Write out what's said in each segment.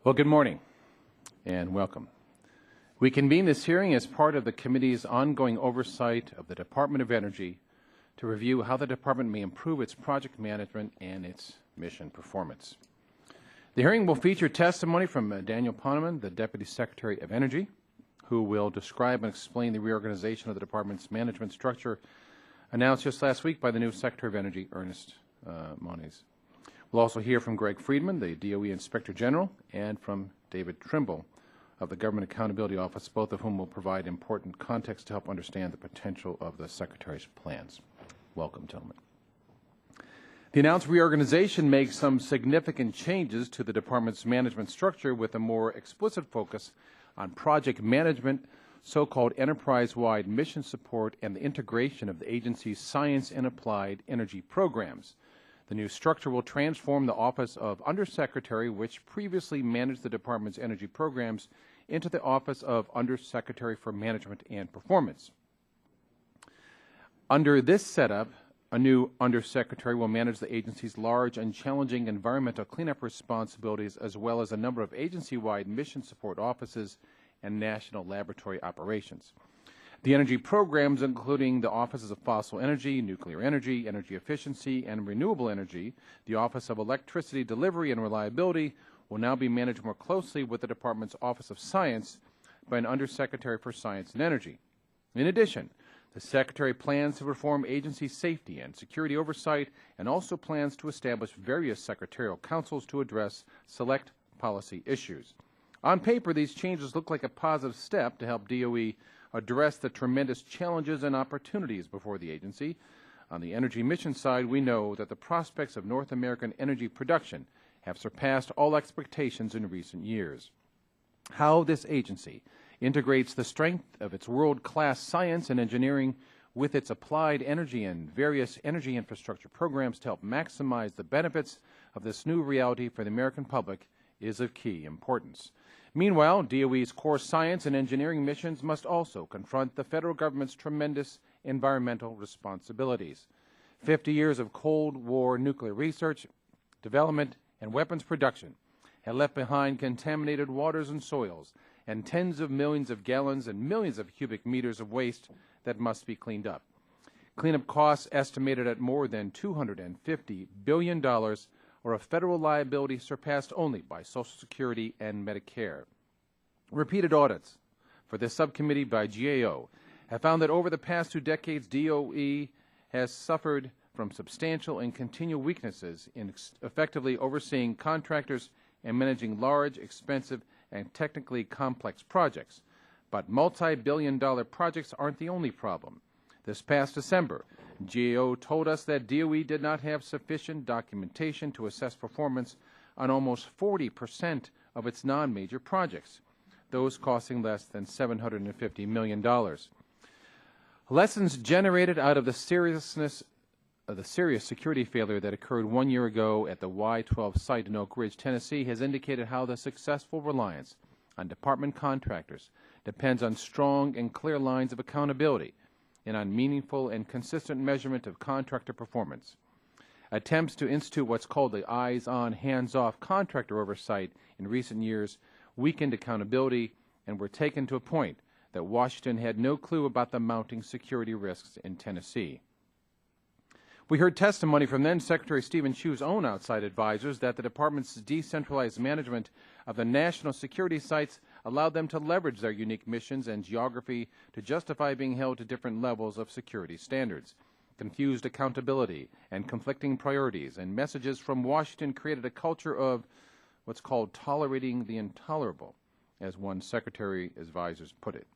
Well, good morning and welcome. We convene this hearing as part of the committee's ongoing oversight of the Department of Energy to review how the department may improve its project management and its mission performance. The hearing will feature testimony from Daniel Poneman, the Deputy Secretary of Energy, who will describe and explain the reorganization of the department's management structure announced just last week by the new Secretary of Energy, Ernest Moniz. We'll also hear from Greg Friedman, the DOE Inspector General, and from David Trimble of the Government Accountability Office, both of whom will provide important context to help understand the potential of the Secretary's plans. Welcome, gentlemen. The announced reorganization makes some significant changes to the department's management structure with a more explicit focus on project management, so-called enterprise-wide mission support, and the integration of the agency's science and applied energy programs. The new structure will transform the Office of Undersecretary, which previously managed the department's energy programs, into the Office of Undersecretary for Management and Performance. Under this setup, a new Undersecretary will manage the agency's large and challenging environmental cleanup responsibilities, as well as a number of agency-wide mission support offices and national laboratory operations. The energy programs, including the Offices of Fossil Energy, Nuclear Energy, Energy Efficiency, and Renewable Energy, the Office of Electricity Delivery and Reliability, will now be managed more closely with the Department's Office of Science by an Undersecretary for Science and Energy. In addition, the Secretary plans to perform agency safety and security oversight and also plans to establish various secretarial councils to address select policy issues. On paper, these changes look like a positive step to help DOE address the tremendous challenges and opportunities before the agency. On the energy mission side, we know that the prospects of North American energy production have surpassed all expectations in recent years. How this agency integrates the strength of its world-class science and engineering with its applied energy and various energy infrastructure programs to help maximize the benefits of this new reality for the American public is of key importance. Meanwhile, DOE's core science and engineering missions must also confront the federal government's tremendous environmental responsibilities. 50 years of Cold War nuclear research, development, and weapons production have left behind contaminated waters and soils and tens of millions of gallons and millions of cubic meters of waste that must be cleaned up. Cleanup costs estimated at more than $250 billion, or a federal liability surpassed only by Social Security and Medicare. Repeated audits for this subcommittee by GAO have found that over the past 2 decades, DOE has suffered from substantial and continual weaknesses in effectively overseeing contractors and managing large, expensive, and technically complex projects. But multi-billion-dollar projects aren't the only problem. This past December, GAO told us that DOE did not have sufficient documentation to assess performance on almost 40% of its non-major projects, those costing less than $750 million. Lessons generated out of the serious security failure that occurred 1 year ago at the Y-12 site in Oak Ridge, Tennessee, has indicated how the successful reliance on department contractors depends on strong and clear lines of accountability and on meaningful and consistent measurement of contractor performance. Attempts to institute what's called the eyes-on, hands-off contractor oversight in recent years weakened accountability and were taken to a point that Washington had no clue about the mounting security risks in Tennessee. We heard testimony from then Secretary Stephen Chu's own outside advisors that the department's decentralized management of the national security sites allowed them to leverage their unique missions and geography to justify being held to different levels of security standards. Confused accountability and conflicting priorities and messages from Washington created a culture of what's called tolerating the intolerable, as one secretary advisors put it.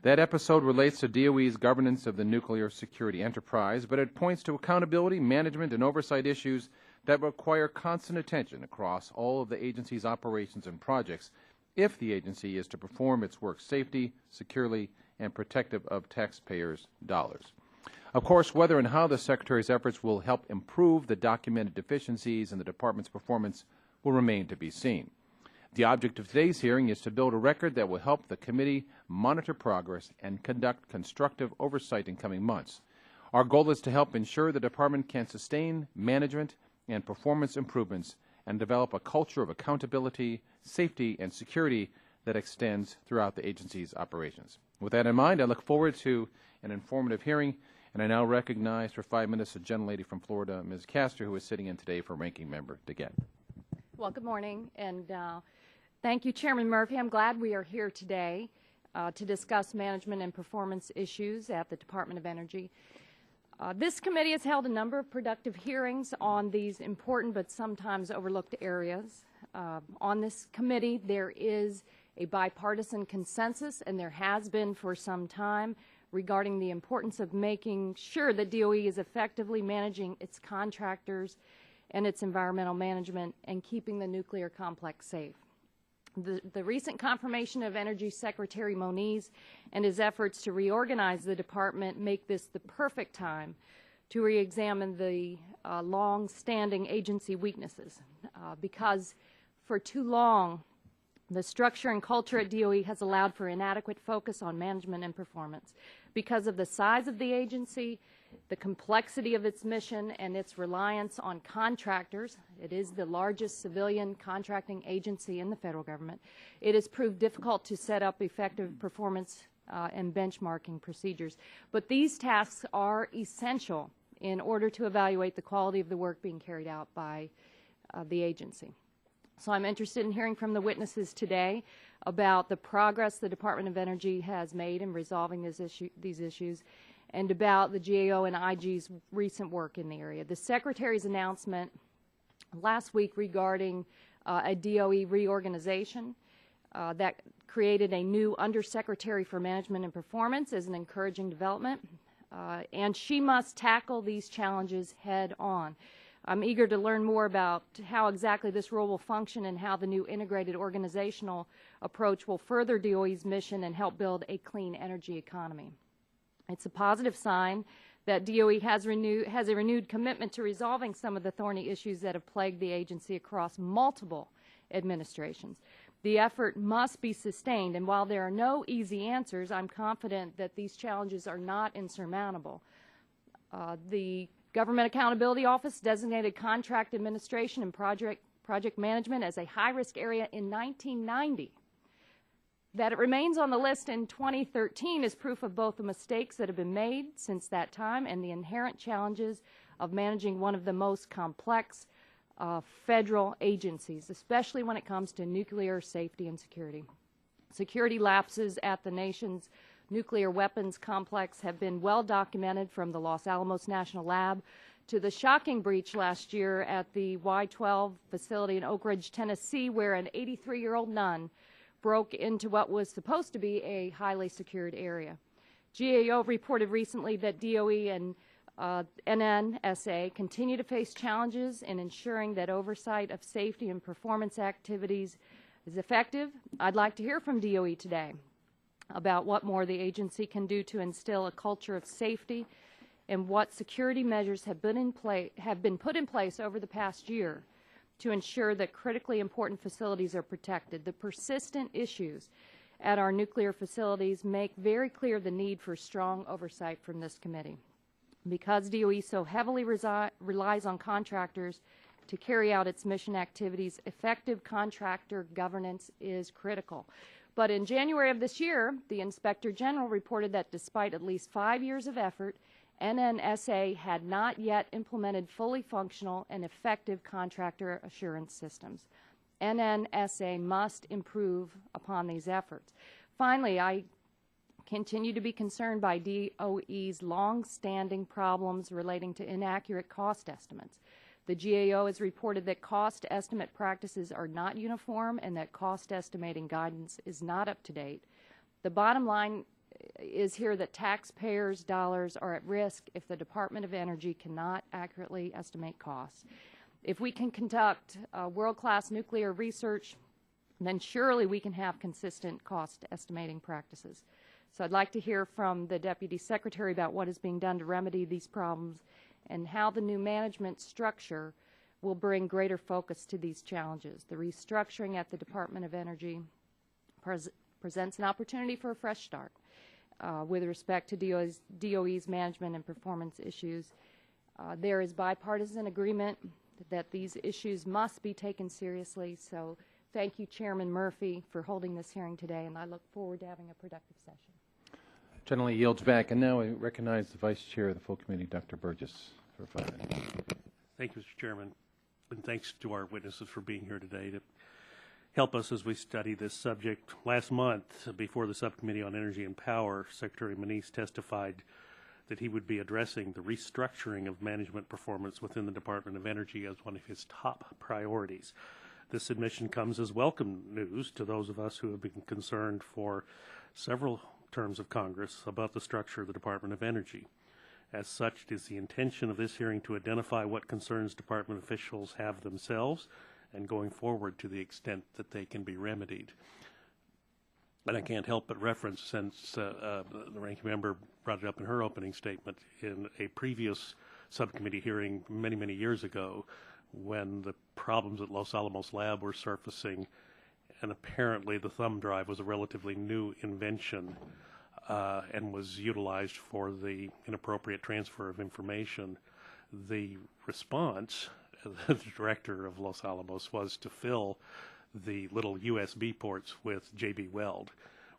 That episode relates to DOE's governance of the nuclear security enterprise, but it points to accountability, management, and oversight issues that require constant attention across all of the agency's operations and projects if the agency is to perform its work safely, securely, and protective of taxpayers' dollars. Of course, whether and how the Secretary's efforts will help improve the documented deficiencies in the Department's performance will remain to be seen. The object of today's hearing is to build a record that will help the committee monitor progress and conduct constructive oversight in coming months. Our goal is to help ensure the Department can sustain management and performance improvements and develop a culture of accountability, safety, and security that extends throughout the agency's operations. With that in mind, I look forward to an informative hearing, and I now recognize for 5 minutes the gentlelady from Florida, Ms. Castor, who is sitting in today for Ranking Member DeGette. Well, good morning, and thank you, Chairman Murphy. I'm glad we are here today to discuss management and performance issues at the Department of Energy. This committee has held a number of productive hearings on these important but sometimes overlooked areas. On this committee, there is a bipartisan consensus, and there has been for some time, regarding the importance of making sure that DOE is effectively managing its contractors and its environmental management and keeping the nuclear complex safe. The recent confirmation of Energy Secretary Moniz and his efforts to reorganize the department make this the perfect time to re-examine the long-standing agency weaknesses because for too long the structure and culture at DOE has allowed for inadequate focus on management and performance. Because of the size of the agency, the complexity of its mission, and its reliance on contractors, it is the largest civilian contracting agency in the federal government, it has proved difficult to set up effective performance and benchmarking procedures. But these tasks are essential in order to evaluate the quality of the work being carried out by the agency. So I'm interested in hearing from the witnesses today about the progress the Department of Energy has made in resolving these issues and about the GAO and IG's recent work in the area. The Secretary's announcement last week regarding a DOE reorganization that created a new Undersecretary for Management and Performance is an encouraging development, and she must tackle these challenges head on. I'm eager to learn more about how exactly this role will function and how the new integrated organizational approach will further DOE's mission and help build a clean energy economy. It's a positive sign that DOE has a renewed commitment to resolving some of the thorny issues that have plagued the agency across multiple administrations. The effort must be sustained, and while there are no easy answers, I'm confident that these challenges are not insurmountable. The Government Accountability Office designated contract administration and project management as a high-risk area in 1990. That it remains on the list in 2013 is proof of both the mistakes that have been made since that time and the inherent challenges of managing one of the most complex federal agencies, especially when it comes to nuclear safety and security. Security lapses at the nation's nuclear weapons complex have been well documented, from the Los Alamos National Lab to the shocking breach last year at the Y-12 facility in Oak Ridge, Tennessee, where an 83-year-old nun broke into what was supposed to be a highly secured area. GAO reported recently that DOE and NNSA continue to face challenges in ensuring that oversight of safety and performance activities is effective. I'd like to hear from DOE today about what more the agency can do to instill a culture of safety and what security measures have been put in place over the past year to ensure that critically important facilities are protected. The persistent issues at our nuclear facilities make very clear the need for strong oversight from this committee. Because DOE so heavily relies on contractors to carry out its mission activities, effective contractor governance is critical. But in January of this year, the Inspector General reported that despite at least 5 years of effort, NNSA had not yet implemented fully functional and effective contractor assurance systems. NNSA must improve upon these efforts. Finally, I continue to be concerned by DOE's long-standing problems relating to inaccurate cost estimates. The GAO has reported that cost estimate practices are not uniform and that cost estimating guidance is not up to date. The bottom line is here that taxpayers' dollars are at risk if the Department of Energy cannot accurately estimate costs. If we can conduct world-class nuclear research, then surely we can have consistent cost estimating practices. So I'd like to hear from the Deputy Secretary about what is being done to remedy these problems and how the new management structure will bring greater focus to these challenges. The restructuring at the Department of Energy presents an opportunity for a fresh start with respect to DOE's management and performance issues. There is bipartisan agreement that these issues must be taken seriously. So thank you, Chairman Murphy, for holding this hearing today, and I look forward to having a productive session. Generally yields back, and now I recognize the Vice Chair of the full committee, Dr. Burgess, for 5 minutes. Thank you, Mr. Chairman, and thanks to our witnesses for being here today to help us as we study this subject. Last month, before the Subcommittee on Energy and Power, Secretary Moniz testified that he would be addressing the restructuring of management performance within the Department of Energy as one of his top priorities. This submission comes as welcome news to those of us who have been concerned for several terms of Congress about the structure of the Department of Energy. As such, it is the intention of this hearing to identify what concerns department officials have themselves and going forward to the extent that they can be remedied. And I can't help but reference, since the ranking member brought it up in her opening statement, in a previous subcommittee hearing many, many years ago, when the problems at Los Alamos Lab were surfacing, and apparently the thumb drive was a relatively new invention and was utilized for the inappropriate transfer of information. The response the director of Los Alamos was to fill the little USB ports with JB Weld,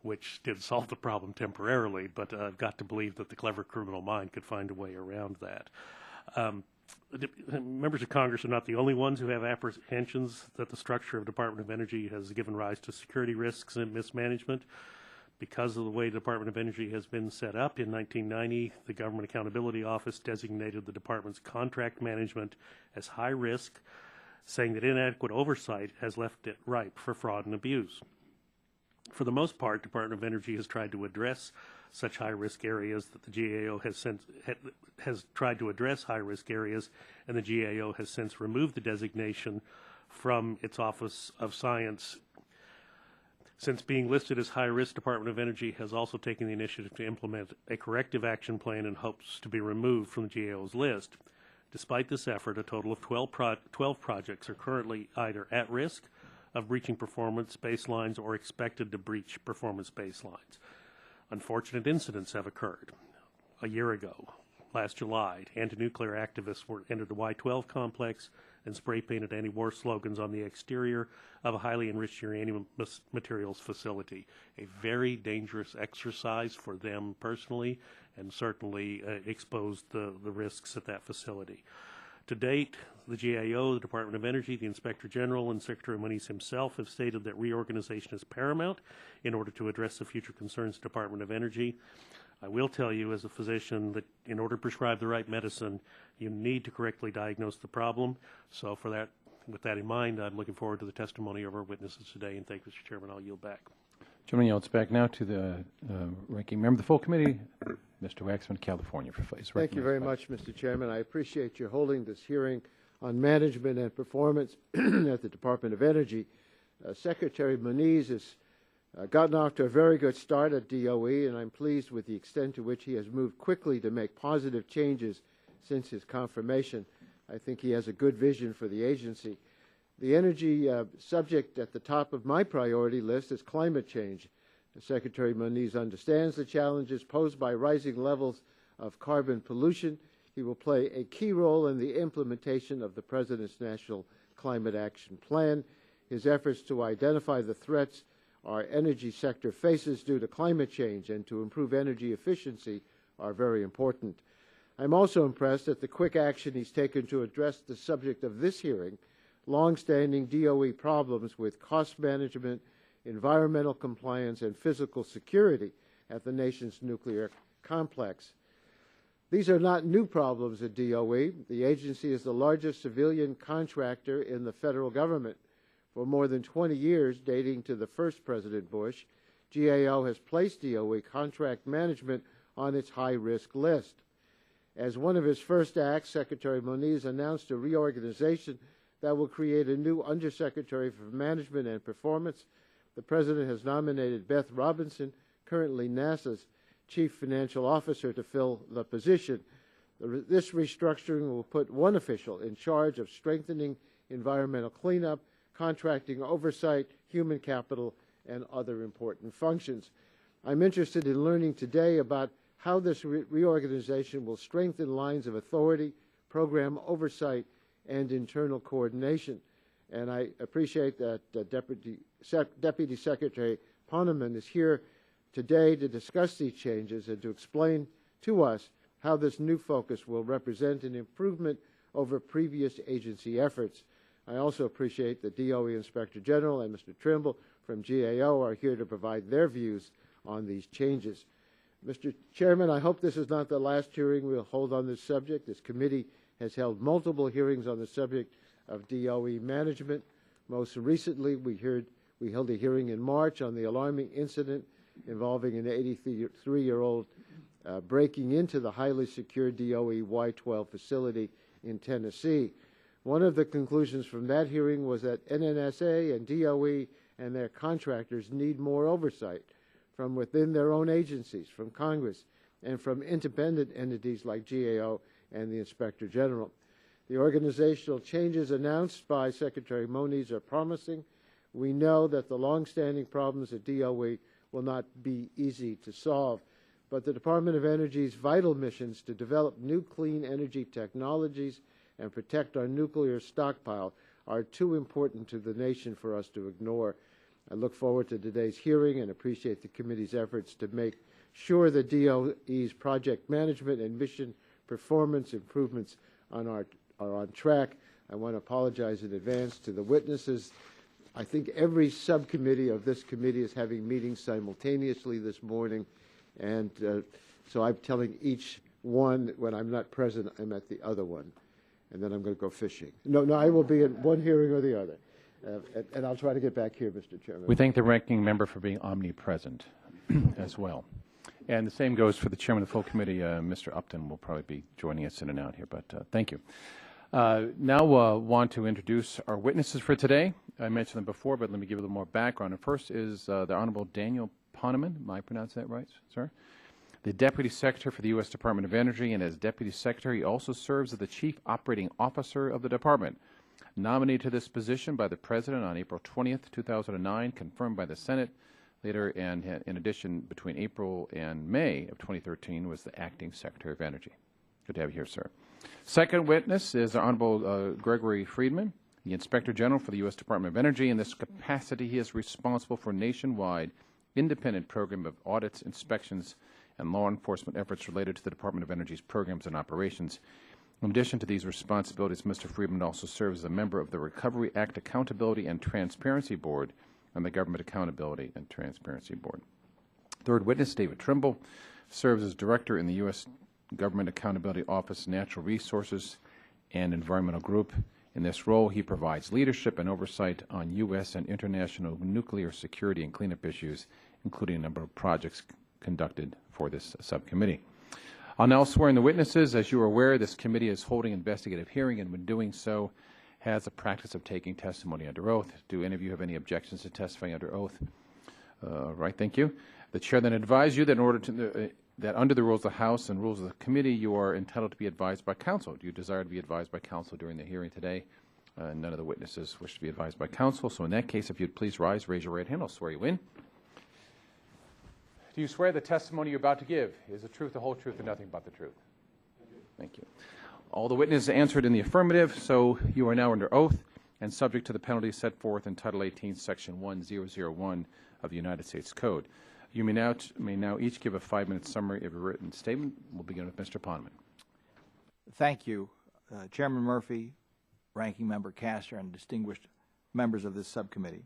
which did solve the problem temporarily, but I've got to believe that the clever criminal mind could find a way around that. Members of Congress are not the only ones who have apprehensions that the structure of Department of Energy has given rise to security risks and mismanagement. Because of the way the Department of Energy has been set up in 1990, the Government Accountability Office designated the department's contract management as high risk, saying that inadequate oversight has left it ripe for fraud and abuse. For the most part, Department of Energy has tried to address such high-risk areas that the GAO has tried to address high-risk areas, and the GAO has since removed the designation from its Office of Science. Since being listed as high-risk, Department of Energy has also taken the initiative to implement a corrective action plan in hopes to be removed from the GAO's list. Despite this effort, a total of 12 projects are currently either at risk of breaching performance baselines or expected to breach performance baselines. Unfortunate incidents have occurred. A year ago, last July, anti-nuclear activists entered the Y-12 complex and spray-painted anti-war slogans on the exterior of a highly enriched uranium materials facility. A very dangerous exercise for them personally, and certainly exposed the risks at that facility. To date, the GAO, the Department of Energy, the Inspector General, and Secretary Moniz himself have stated that reorganization is paramount in order to address the future concerns of the Department of Energy. I will tell you as a physician that in order to prescribe the right medicine, you need to correctly diagnose the problem. So for that, with that in mind, I'm looking forward to the testimony of our witnesses today, and thank you, Mr. Chairman. I'll yield back. Gentleman yields back now to the ranking member of the full committee, Mr. Waxman, California, for his Thank you very much, Mr. Chairman. I appreciate your holding this hearing on management and performance at the Department of Energy. Secretary Moniz has gotten off to a very good start at DOE, and I'm pleased with the extent to which he has moved quickly to make positive changes since his confirmation. I think he has a good vision for the agency. The energy subject at the top of my priority list is climate change. Secretary Moniz understands the challenges posed by rising levels of carbon pollution. He will play a key role in the implementation of the President's National Climate Action Plan. His efforts to identify the threats our energy sector faces due to climate change and to improve energy efficiency are very important. I'm also impressed at the quick action he's taken to address the subject of this hearing, long-standing DOE problems with cost management, environmental compliance, and physical security at the nation's nuclear complex. These are not new problems at DOE. The agency is the largest civilian contractor in the federal government. For more than 20 years, dating to the first President Bush, GAO has placed DOE contract management on its high-risk list. As one of his first acts, Secretary Moniz announced a reorganization that will create a new Undersecretary for Management and Performance. The President has nominated Beth Robinson, currently NASA's Chief Financial Officer, to fill the position. This restructuring will put one official in charge of strengthening environmental cleanup, contracting oversight, human capital, and other important functions. I'm interested in learning today about how this reorganization will strengthen lines of authority, program oversight, and internal coordination. And I appreciate that Deputy Secretary Poneman is here today to discuss these changes and to explain to us how this new focus will represent an improvement over previous agency efforts. I also appreciate that DOE Inspector General and Mr. Trimble from GAO are here to provide their views on these changes. Mr. Chairman, I hope this is not the last hearing we'll hold on this subject. This committee has held multiple hearings on the subject of DOE management. Most recently, we held a hearing in March on the alarming incident involving an 83-year-old breaking into the highly secure DOE Y-12 facility in Tennessee. One of the conclusions from that hearing was that NNSA and DOE and their contractors need more oversight from within their own agencies, from Congress, and from independent entities like GAO and the Inspector General. The organizational changes announced by Secretary Moniz are promising. We know that the long-standing problems at DOE will not be easy to solve, but the Department of Energy's vital missions to develop new clean energy technologies and protect our nuclear stockpile are too important to the nation for us to ignore. I look forward to today's hearing and appreciate the committee's efforts to make sure the DOE's project management and mission performance improvements are on track. I want to apologize in advance to the witnesses. I think every subcommittee of this committee is having meetings simultaneously this morning, and so I'm telling each one when I'm not present, I'm at the other one, and then I'm going to go fishing. No, I will be in one hearing or the other. And I'll try to get back here, Mr. Chairman. We thank the ranking member for being omnipresent as well. And the same goes for the chairman of the full committee. Mr. Upton will probably be joining us in and out here, but thank you. Now want to introduce our witnesses for today. I mentioned them before, but let me give a little more background. And first is the Honorable Daniel Poneman. Am I pronouncing that right, sir? The Deputy Secretary for the U.S. Department of Energy, and as Deputy Secretary, he also serves as the Chief Operating Officer of the Department. Nominated to this position by the President on April 20th, 2009, confirmed by the Senate later, and in addition, between April and May of 2013, was the Acting Secretary of Energy. Good to have you here, sir. Second witness is the Honorable Gregory Friedman, the Inspector General for the U.S. Department of Energy. In this capacity, he is responsible for nationwide independent program of audits, inspections, and law enforcement efforts related to the Department of Energy's programs and operations. In addition to these responsibilities, Mr. Friedman also serves as a member of the Recovery Act Accountability and Transparency Board and the Government Accountability and Transparency Board. Third witness, David Trimble, serves as Director in the U.S. Government Accountability Office Natural Resources and Environmental Group. In this role, he provides leadership and oversight on U.S. and international nuclear security and cleanup issues, including a number of projects conducted for this subcommittee. I'll now swear in the witnesses. As you are aware, this committee is holding an investigative hearing, and when doing so, has a practice of taking testimony under oath. Do any of you have any objections to testifying under oath? Right, thank you. The chair then advises you that in order to that under the rules of the House and rules of the committee, you are entitled to be advised by counsel. Do you desire to be advised by counsel during the hearing today? None of the witnesses wish to be advised by counsel. So in that case, if you'd please rise, raise your right hand. I'll swear you in. Do you swear the testimony you're about to give is the truth, the whole truth, and nothing but the truth? Thank you. All the witnesses answered in the affirmative, so you are now under oath and subject to the penalties set forth in Title 18, Section 1001 of the United States Code. You may now each give a 5-minute summary of your written statement. We'll begin with Mr. Poneman. Thank you, Chairman Murphy, Ranking Member Castor, and distinguished members of this subcommittee.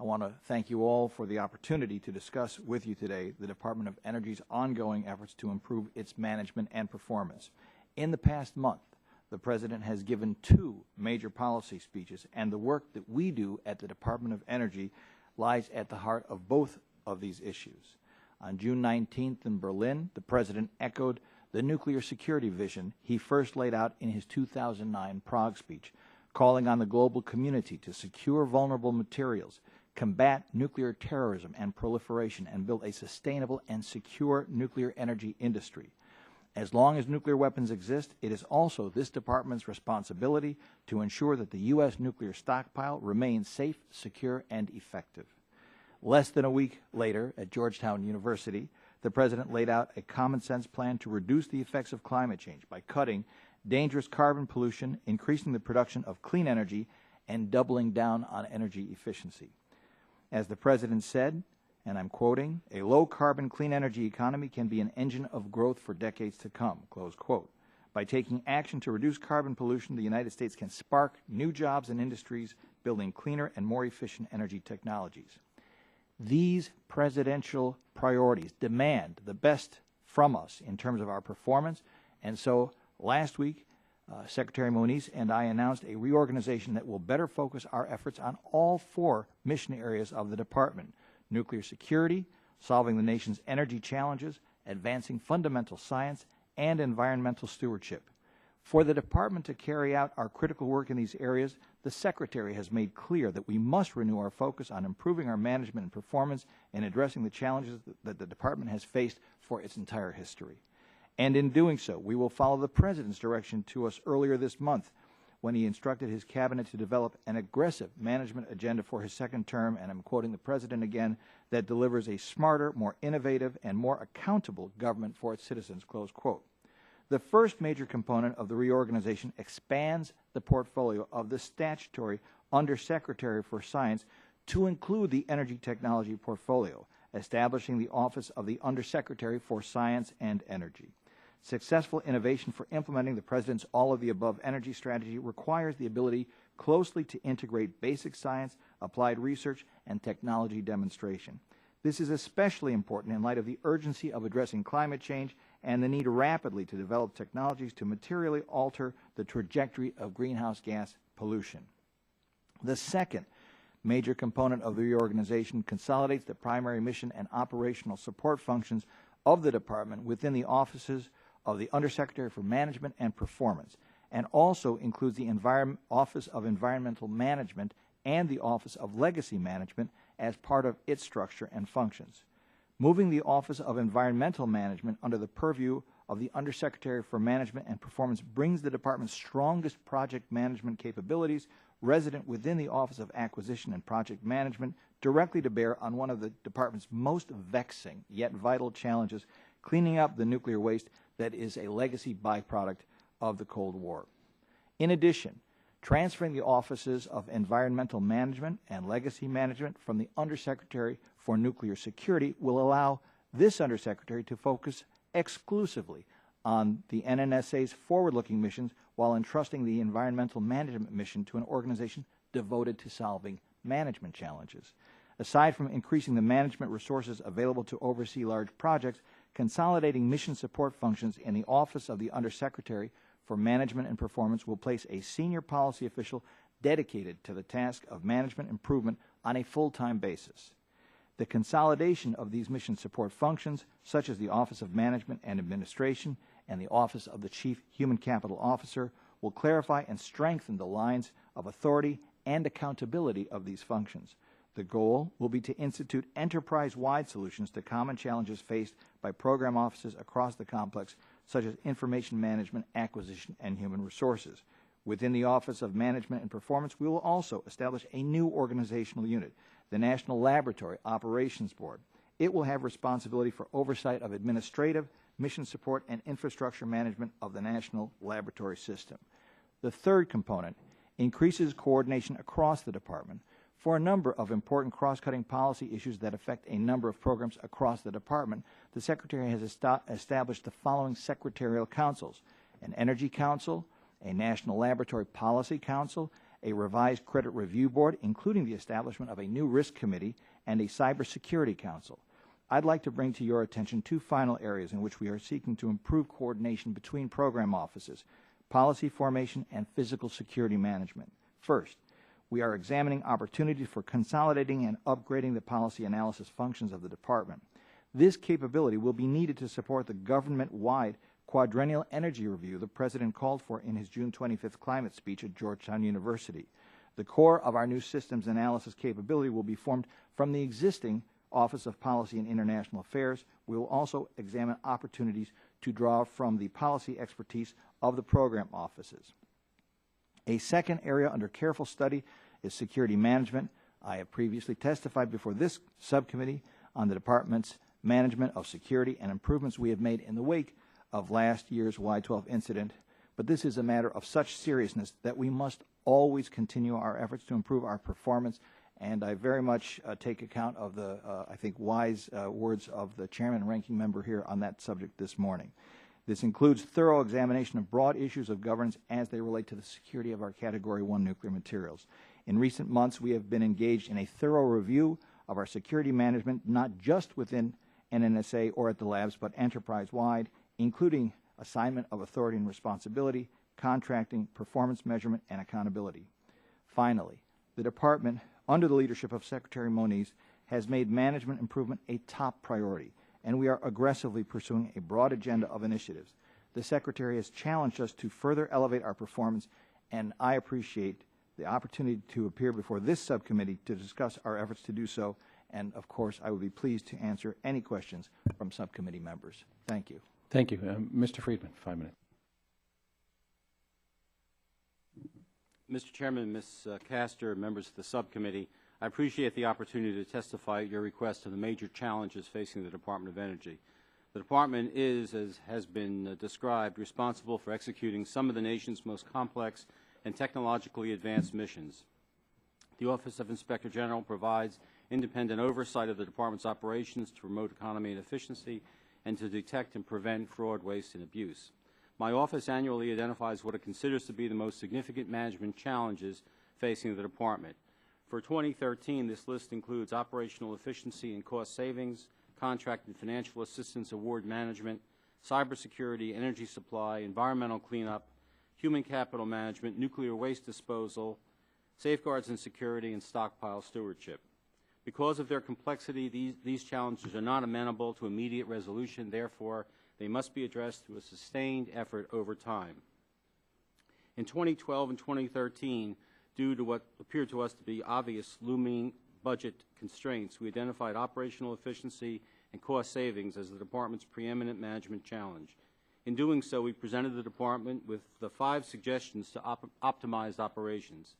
I want to thank you all for the opportunity to discuss with you today the Department of Energy's ongoing efforts to improve its management and performance. In the past month, the President has given 2 major policy speeches, and the work that we do at the Department of Energy lies at the heart of both of these issues. On June 19th in Berlin, the President echoed the nuclear security vision he first laid out in his 2009 Prague speech, calling on the global community to secure vulnerable materials, combat nuclear terrorism and proliferation, and build a sustainable and secure nuclear energy industry. As long as nuclear weapons exist, it is also this Department's responsibility to ensure that the U.S. nuclear stockpile remains safe, secure, and effective. Less than a week later, at Georgetown University, the President laid out a common-sense plan to reduce the effects of climate change by cutting dangerous carbon pollution, increasing the production of clean energy, and doubling down on energy efficiency. As the President said, and I'm quoting, "A low-carbon clean energy economy can be an engine of growth for decades to come," close quote. By taking action to reduce carbon pollution, the United States can spark new jobs and industries, building cleaner and more efficient energy technologies. These presidential priorities demand the best from us in terms of our performance, and so last week, Secretary Moniz and I announced a reorganization that will better focus our efforts on all 4 mission areas of the Department: nuclear security, solving the nation's energy challenges, advancing fundamental science, and environmental stewardship. For the Department to carry out our critical work in these areas, the Secretary has made clear that we must renew our focus on improving our management and performance and addressing the challenges that the Department has faced for its entire history. And in doing so, we will follow the President's direction to us earlier this month when he instructed his Cabinet to develop an aggressive management agenda for his second term, and I'm quoting the President again, that delivers a smarter, more innovative, and more accountable government for its citizens, close quote. The first major component of the reorganization expands the portfolio of the statutory Undersecretary for Science to include the energy technology portfolio, establishing the Office of the Undersecretary for Science and Energy. Successful innovation for implementing the President's all-of-the-above energy strategy requires the ability closely to integrate basic science, applied research, and technology demonstration. This is especially important in light of the urgency of addressing climate change and the need rapidly to develop technologies to materially alter the trajectory of greenhouse gas pollution. The second major component of the reorganization consolidates the primary mission and operational support functions of the Department within the offices of the Undersecretary for Management and Performance, and also includes the Office of Environmental Management and the Office of Legacy Management as part of its structure and functions. Moving the Office of Environmental Management under the purview of the Undersecretary for Management and Performance brings the Department's strongest project management capabilities resident within the Office of Acquisition and Project Management directly to bear on one of the Department's most vexing yet vital challenges, cleaning up the nuclear waste that is a legacy byproduct of the Cold War. In addition, transferring the offices of Environmental Management and Legacy Management from the Undersecretary for Nuclear Security will allow this Undersecretary to focus exclusively on the NNSA's forward-looking missions while entrusting the Environmental Management mission to an organization devoted to solving management challenges. Aside from increasing the management resources available to oversee large projects, consolidating mission support functions in the Office of the Undersecretary for Management and Performance will place a senior policy official dedicated to the task of management improvement on a full-time basis. The consolidation of these mission support functions, such as the Office of Management and Administration and the Office of the Chief Human Capital Officer, will clarify and strengthen the lines of authority and accountability of these functions. The goal will be to institute enterprise-wide solutions to common challenges faced by program offices across the complex, such as information management, acquisition, and human resources. Within the Office of Management and Performance, we will also establish a new organizational unit, the National Laboratory Operations Board. It will have responsibility for oversight of administrative, mission support, and infrastructure management of the National Laboratory System. The third component increases coordination across the Department for a number of important cross-cutting policy issues that affect a number of programs across the Department. The Secretary has established the following secretarial councils: an Energy Council, a National Laboratory Policy Council, a revised credit review board, including the establishment of a new risk committee, and a cybersecurity council. I'd like to bring to your attention 2 final areas in which we are seeking to improve coordination between program offices: policy formation and physical security management. First, we are examining opportunities for consolidating and upgrading the policy analysis functions of the Department. This capability will be needed to support the government-wide quadrennial energy review the President called for in his June 25th climate speech at Georgetown University. The core of our new systems analysis capability will be formed from the existing Office of Policy and International Affairs. We will also examine opportunities to draw from the policy expertise of the program offices. A second area under careful study is security management. I have previously testified before this subcommittee on the Department's management of security and improvements we have made in the wake of last year's Y-12 incident but this is a matter of such seriousness that we must always continue our efforts to improve our performance, and I very much take account of the, I think, wise words of the Chairman and Ranking Member here on that subject this morning. This includes thorough examination of broad issues of governance as they relate to the security of our Category 1 nuclear materials. In recent months, we have been engaged in a thorough review of our security management, not just within NNSA or at the labs, but enterprise-wide, including assignment of authority and responsibility, contracting, performance measurement, and accountability. Finally, the Department, under the leadership of Secretary Moniz, has made management improvement a top priority, and we are aggressively pursuing a broad agenda of initiatives. The Secretary has challenged us to further elevate our performance, and I appreciate the opportunity to appear before this subcommittee to discuss our efforts to do so, and of course I would be pleased to answer any questions from subcommittee members. Thank you. Thank you. Mr. Friedman, 5 minutes. Mr. Chairman, Ms. Castor, members of the subcommittee, I appreciate the opportunity to testify at your request on the major challenges facing the Department of Energy. The Department is, as has been described, responsible for executing some of the nation's most complex and technologically advanced missions. The Office of Inspector General provides independent oversight of the Department's operations to promote economy and efficiency and to detect and prevent fraud, waste, and abuse. My office annually identifies what it considers to be the most significant management challenges facing the Department. For 2013, this list includes operational efficiency and cost savings, contract and financial assistance award management, cybersecurity, energy supply, environmental cleanup, human capital management, nuclear waste disposal, safeguards and security, and stockpile stewardship. Because of their complexity, these challenges are not amenable to immediate resolution. Therefore, they must be addressed through a sustained effort over time. In 2012 and 2013, due to what appeared to us to be obvious looming budget constraints, we identified operational efficiency and cost savings as the Department's preeminent management challenge. In doing so, we presented the Department with the 5 suggestions to optimize operations.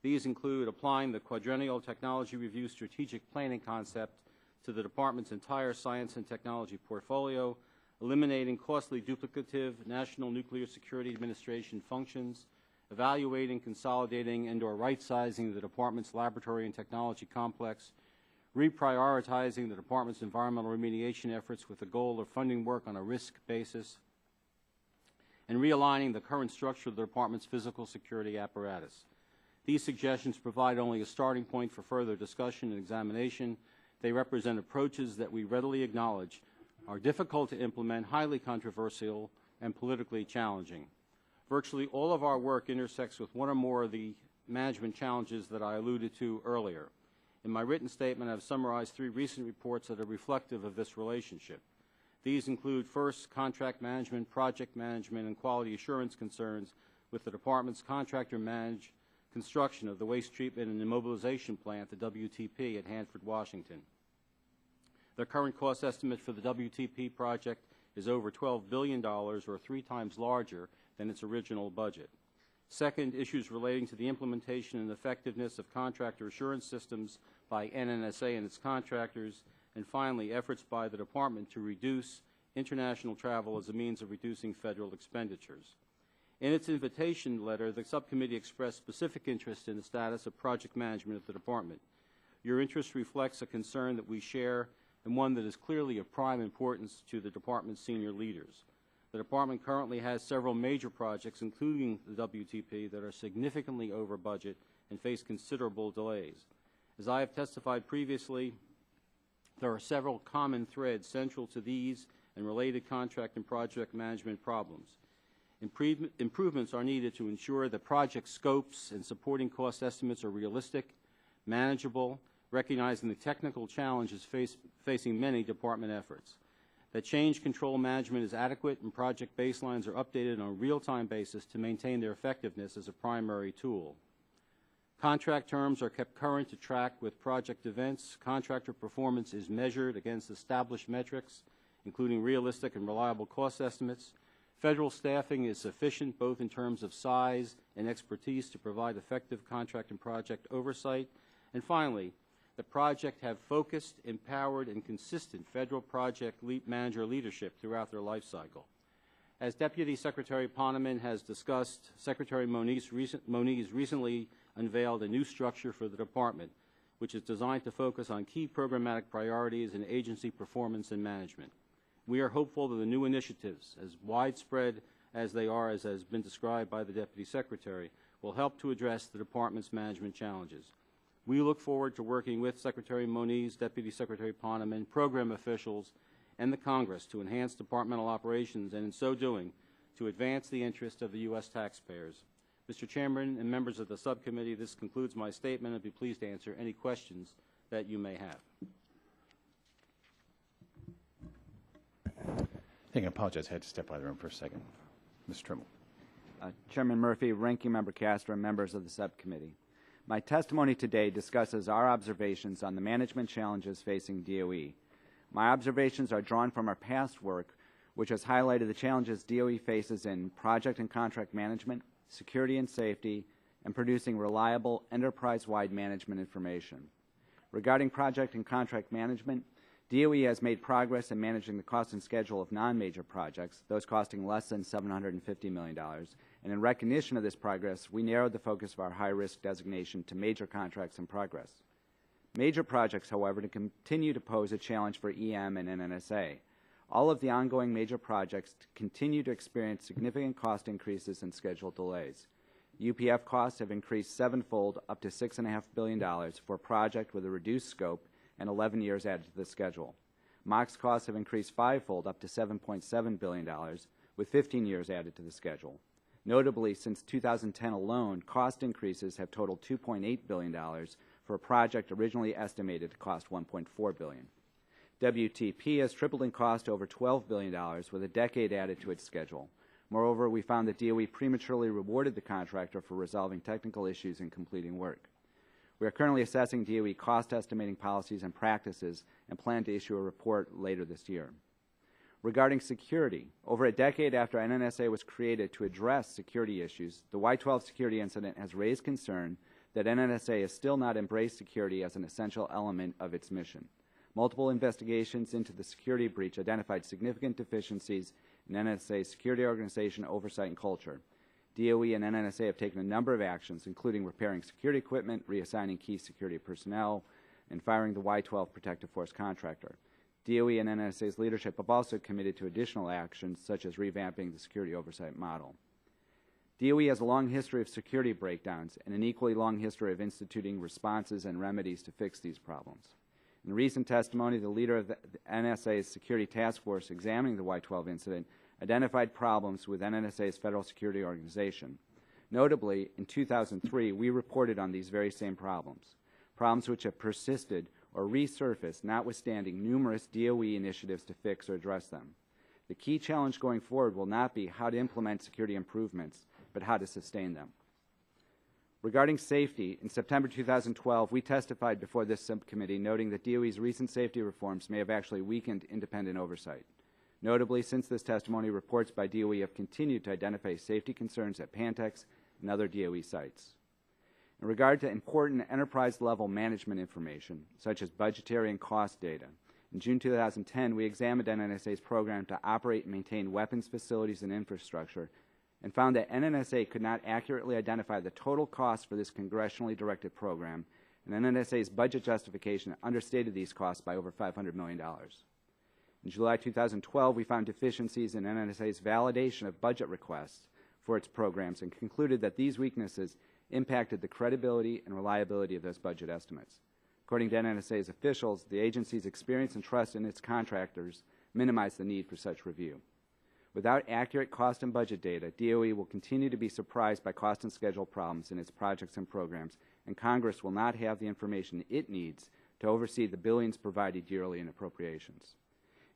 These include applying the Quadrennial Technology Review strategic planning concept to the Department's entire science and technology portfolio, eliminating costly duplicative National Nuclear Security Administration functions, evaluating, consolidating, and/or right-sizing the Department's laboratory and technology complex, reprioritizing the Department's environmental remediation efforts with the goal of funding work on a risk basis, and realigning the current structure of the Department's physical security apparatus. These suggestions provide only a starting point for further discussion and examination. They represent approaches that we readily acknowledge are difficult to implement, highly controversial, and politically challenging. Virtually all of our work intersects with one or more of the management challenges that I alluded to earlier. In my written statement, I've summarized 3 recent reports that are reflective of this relationship. These include, first, contract management, project management, and quality assurance concerns with the Department's contractor-managed construction of the waste treatment and immobilization plant, the WTP, at Hanford, Washington. The current cost estimate for the WTP project is over $12 billion, or 3 times larger than its original budget. Second, issues relating to the implementation and effectiveness of contractor assurance systems by NNSA and its contractors. And finally, efforts by the Department to reduce international travel as a means of reducing federal expenditures. In its invitation letter, the subcommittee expressed specific interest in the status of project management at the Department. Your interest reflects a concern that we share and one that is clearly of prime importance to the Department's senior leaders. The Department currently has several major projects, including the WTP, that are significantly over budget and face considerable delays. As I have testified previously, there are several common threads central to these and related contract and project management problems. Improvements are needed to ensure that project scopes and supporting cost estimates are realistic, manageable, recognizing the technical challenges facing many Department efforts. That change control management is adequate and project baselines are updated on a real-time basis to maintain their effectiveness as a primary tool. Contract terms are kept current to track with project events. Contractor performance is measured against established metrics, including realistic and reliable cost estimates. Federal staffing is sufficient both in terms of size and expertise to provide effective contract and project oversight. And finally, the project have focused, empowered, and consistent federal project manager leadership throughout their life cycle. As Deputy Secretary Poneman has discussed, Secretary Moniz recently unveiled a new structure for the Department, which is designed to focus on key programmatic priorities in agency performance and management. We are hopeful that the new initiatives, as widespread as they are, as has been described by the Deputy Secretary, will help to address the Department's management challenges. We look forward to working with Secretary Moniz, Deputy Secretary Poneman, program officials, and the Congress to enhance departmental operations and, in so doing, to advance the interests of the U.S. taxpayers. Mr. Chairman and members of the subcommittee, this concludes my statement. I'd be pleased to answer any questions that you may have. I apologize. I had to step out of the room for a second. Mr. Trimble. Chairman Murphy, Ranking Member Castor, and members of the subcommittee. My testimony today discusses our observations on the management challenges facing DOE. My observations are drawn from our past work, which has highlighted the challenges DOE faces in project and contract management, security and safety, and producing reliable enterprise-wide management information. Regarding project and contract management, DOE has made progress in managing the cost and schedule of non-major projects, those costing less than $750 million, and in recognition of this progress, we narrowed the focus of our high-risk designation to major contracts in progress. Major projects, however, continue to pose a challenge for EM and NNSA. All of the ongoing major projects continue to experience significant cost increases and schedule delays. UPF costs have increased sevenfold, up to $6.5 billion for a project with a reduced scope and 11 years added to the schedule. MOX costs have increased fivefold, up to $7.7 billion, with 15 years added to the schedule. Notably, since 2010 alone, cost increases have totaled $2.8 billion for a project originally estimated to cost $1.4 billion. WTP has tripled in cost to over $12 billion, with a decade added to its schedule. Moreover, we found that DOE prematurely rewarded the contractor for resolving technical issues and completing work. We are currently assessing DOE cost estimating policies and practices and plan to issue a report later this year. Regarding security, over a decade after NNSA was created to address security issues, the Y-12 security incident has raised concern that NNSA has still not embraced security as an essential element of its mission. Multiple investigations into the security breach identified significant deficiencies in NNSA's security organization, oversight, and culture. DOE and NNSA have taken a number of actions, including repairing security equipment, reassigning key security personnel, and firing the Y-12 Protective Force contractor. DOE and NNSA's leadership have also committed to additional actions, such as revamping the security oversight model. DOE has a long history of security breakdowns and an equally long history of instituting responses and remedies to fix these problems. In recent testimony, the leader of the NSA's Security Task Force examining the Y-12 incident identified problems with NNSA's federal security organization. Notably, in 2003, we reported on these very same problems which have persisted or resurfaced, notwithstanding numerous DOE initiatives to fix or address them. The key challenge going forward will not be how to implement security improvements, but how to sustain them. Regarding safety, in September 2012, we testified before this subcommittee noting that DOE's recent safety reforms may have actually weakened independent oversight. Notably, since this testimony, reports by DOE have continued to identify safety concerns at Pantex and other DOE sites. In regard to important enterprise-level management information, such as budgetary and cost data, in June 2010, we examined NNSA's program to operate and maintain weapons facilities and infrastructure and found that NNSA could not accurately identify the total cost for this congressionally directed program, and NNSA's budget justification understated these costs by over $500 million. In July 2012, we found deficiencies in NNSA's validation of budget requests for its programs and concluded that these weaknesses impacted the credibility and reliability of those budget estimates. According to NNSA's officials, the agency's experience and trust in its contractors minimized the need for such review. Without accurate cost and budget data, DOE will continue to be surprised by cost and schedule problems in its projects and programs, and Congress will not have the information it needs to oversee the billions provided yearly in appropriations.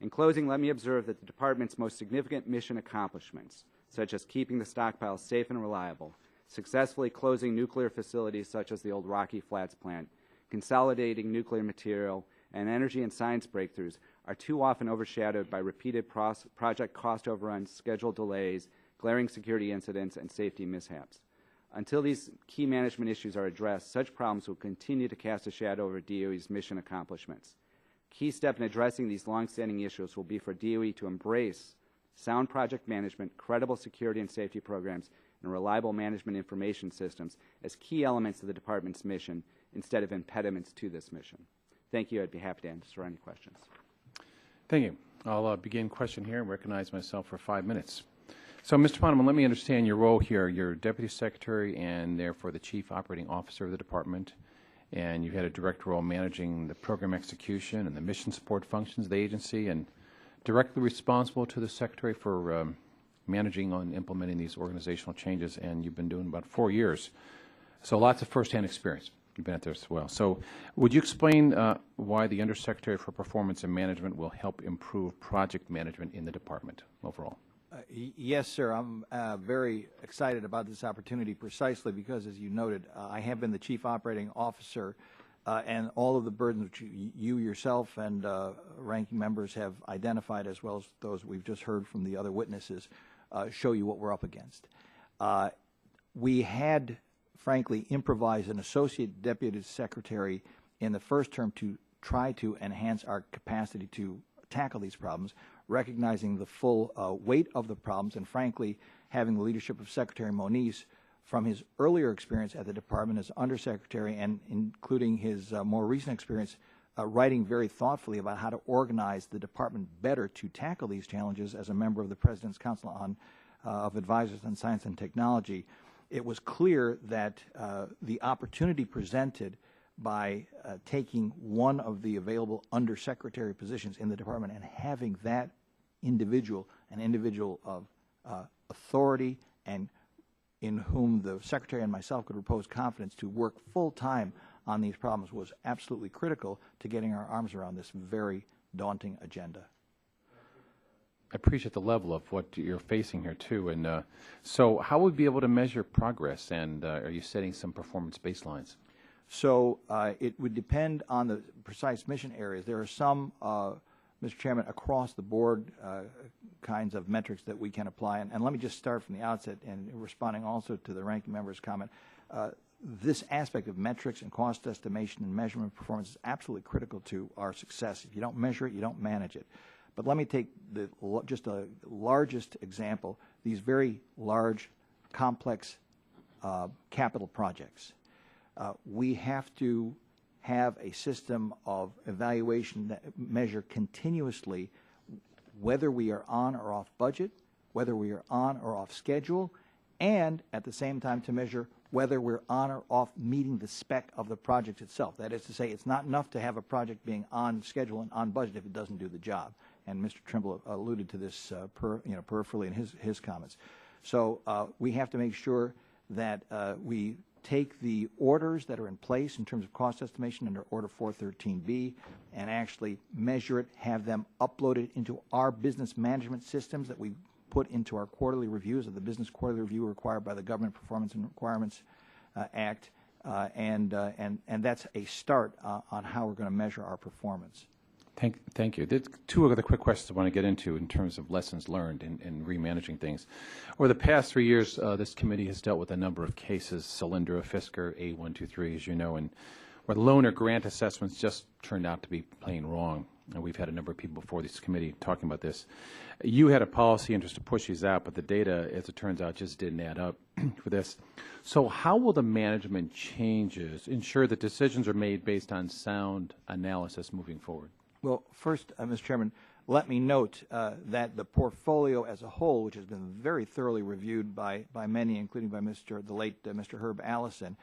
In closing, let me observe that the Department's most significant mission accomplishments, such as keeping the stockpiles safe and reliable, successfully closing nuclear facilities such as the old Rocky Flats plant, consolidating nuclear material, and energy and science breakthroughs are too often overshadowed by repeated project cost overruns, schedule delays, glaring security incidents, and safety mishaps. Until these key management issues are addressed, such problems will continue to cast a shadow over DOE's mission accomplishments. A key step in addressing these long-standing issues will be for DOE to embrace sound project management, credible security and safety programs, and reliable management information systems as key elements of the Department's mission instead of impediments to this mission. Thank you. I'd be happy to answer any questions. Thank you. I'll begin question here and recognize myself for 5 minutes. So, Mr. Poneman, let me understand your role here. You're Deputy Secretary and therefore the Chief Operating Officer of the Department, and you've had a direct role managing the program execution and the mission support functions of the agency, and directly responsible to the Secretary for managing and implementing these organizational changes, and you've been doing about 4 years. So lots of firsthand experience. You've been at this as well. So would you explain why the Undersecretary for Performance and Management will help improve project management in the Department overall? Yes, sir. I'm very excited about this opportunity precisely because, as you noted, I have been the Chief Operating Officer, and all of the burdens which you yourself and ranking members have identified, as well as those we've just heard from the other witnesses, show you what we're up against. We had, frankly, improvised an Associate Deputy Secretary in the first term to try to enhance our capacity to tackle these problems, recognizing the full weight of the problems, and frankly, having the leadership of Secretary Moniz from his earlier experience at the Department as Undersecretary and including his more recent experience writing very thoughtfully about how to organize the Department better to tackle these challenges as a member of the President's Council of Advisors on Science and Technology. It was clear that the opportunity presented by taking one of the available undersecretary positions in the Department and having that individual, an individual of authority and in whom the Secretary and myself could repose confidence to work full-time on these problems, was absolutely critical to getting our arms around this very daunting agenda. I appreciate the level of what you're facing here, too. And so how would we be able to measure progress, and are you setting some performance baselines? So it would depend on the precise mission areas. There are some, Mr. Chairman, across the board kinds of metrics that we can apply. And let me just start from the outset, and responding also to the ranking member's comment. This aspect of metrics and cost estimation and measurement of performance is absolutely critical to our success. If you don't measure it, you don't manage it. But let me take just a largest example, these very large, complex capital projects. We have to have a system of evaluation that measure continuously whether we are on or off budget, whether we are on or off schedule, and at the same time to measure whether we're on or off meeting the spec of the project itself. That is to say, it's not enough to have a project being on schedule and on budget if it doesn't do the job. And Mr. Trimble alluded to this peripherally in his comments. So we have to make sure that we take the orders that are in place in terms of cost estimation under Order 413B and actually measure it, have them uploaded into our business management systems that we put into our quarterly reviews of the business quarterly review required by the Government Performance and Requirements Act, and that's a start on how we're going to measure our performance. Thank you. There's two other quick questions I want to get into in terms of lessons learned in remanaging things. Over the past 3 years, this committee has dealt with a number of cases, Solyndra, Fisker, A123, as you know, and where loan or grant assessments just turned out to be plain wrong. And we've had a number of people before this committee talking about this. You had a policy interest to push these out, but the data, as it turns out, just didn't add up for this. So how will the management changes ensure that decisions are made based on sound analysis moving forward? Well, first, Mr. Chairman, let me note that the portfolio as a whole, which has been very thoroughly reviewed by many, including by the late Mr. Herb Allison,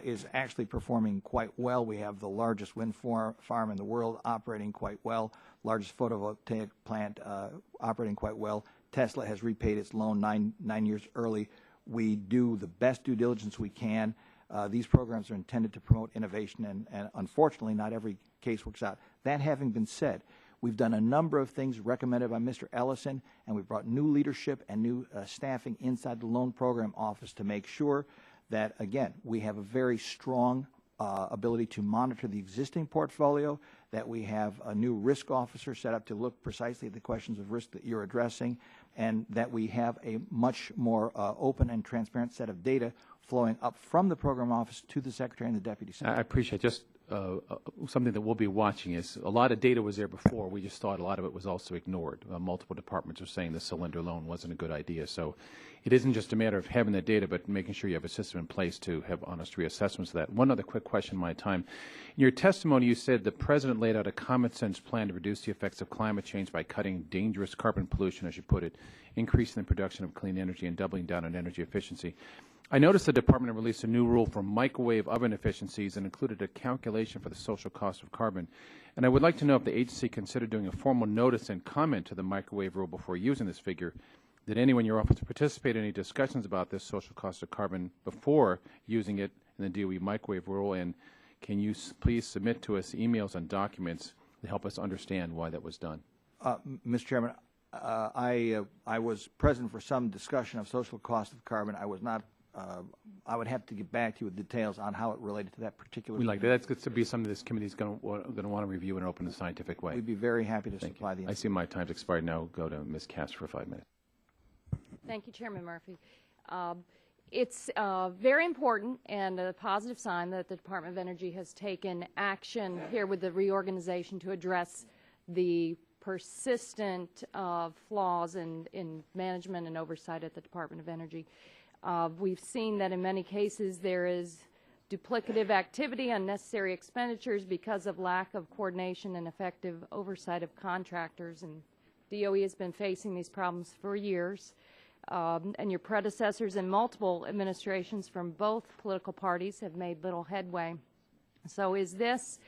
is actually performing quite well. We have the largest wind farm in the world operating quite well, largest photovoltaic plant operating quite well. Tesla has repaid its loan nine years early. We do the best due diligence we can. These programs are intended to promote innovation, and unfortunately, not every case works out. That having been said, we've done a number of things recommended by Mr. Ellison, and we've brought new leadership and new staffing inside the loan program office to make sure that, again, we have a very strong ability to monitor the existing portfolio, that we have a new risk officer set up to look precisely at the questions of risk that you're addressing, and that we have a much more open and transparent set of data flowing up from the program office to the Secretary and the Deputy Secretary. I appreciate just something that we'll be watching is a lot of data was there before. We just thought a lot of it was also ignored. Multiple departments are saying the cylinder loan wasn't a good idea. So it isn't just a matter of having that data, but making sure you have a system in place to have honest reassessments of that. One other quick question in my time. In your testimony, you said the President laid out a common-sense plan to reduce the effects of climate change by cutting dangerous carbon pollution, as you put it, increasing the production of clean energy, and doubling down on energy efficiency. I noticed the Department released a new rule for microwave oven efficiencies and included a calculation for the social cost of carbon. And I would like to know if the agency considered doing a formal notice and comment to the microwave rule before using this figure. Did anyone in your office participate in any discussions about this social cost of carbon before using it in the DOE microwave rule? And can you please submit to us emails and documents to help us understand why that was done? Mr. Chairman, I was present for some discussion of social cost of carbon. I was not. I would have to get back to you with details on how it related to that particular. We like that. That's going to be something this committee is going to want to review in an open and scientific way. We'd be very happy to Thank supply you. the. I see my time's expired now. Go to Ms. Castor for 5 minutes. Thank you, Chairman Murphy. It's very important and a positive sign that the Department of Energy has taken action here with the reorganization to address the persistent flaws in management and oversight at the Department of Energy. We've seen that in many cases there is duplicative activity, unnecessary expenditures because of lack of coordination and effective oversight of contractors, and DOE has been facing these problems for years. And your predecessors in multiple administrations from both political parties have made little headway. So is this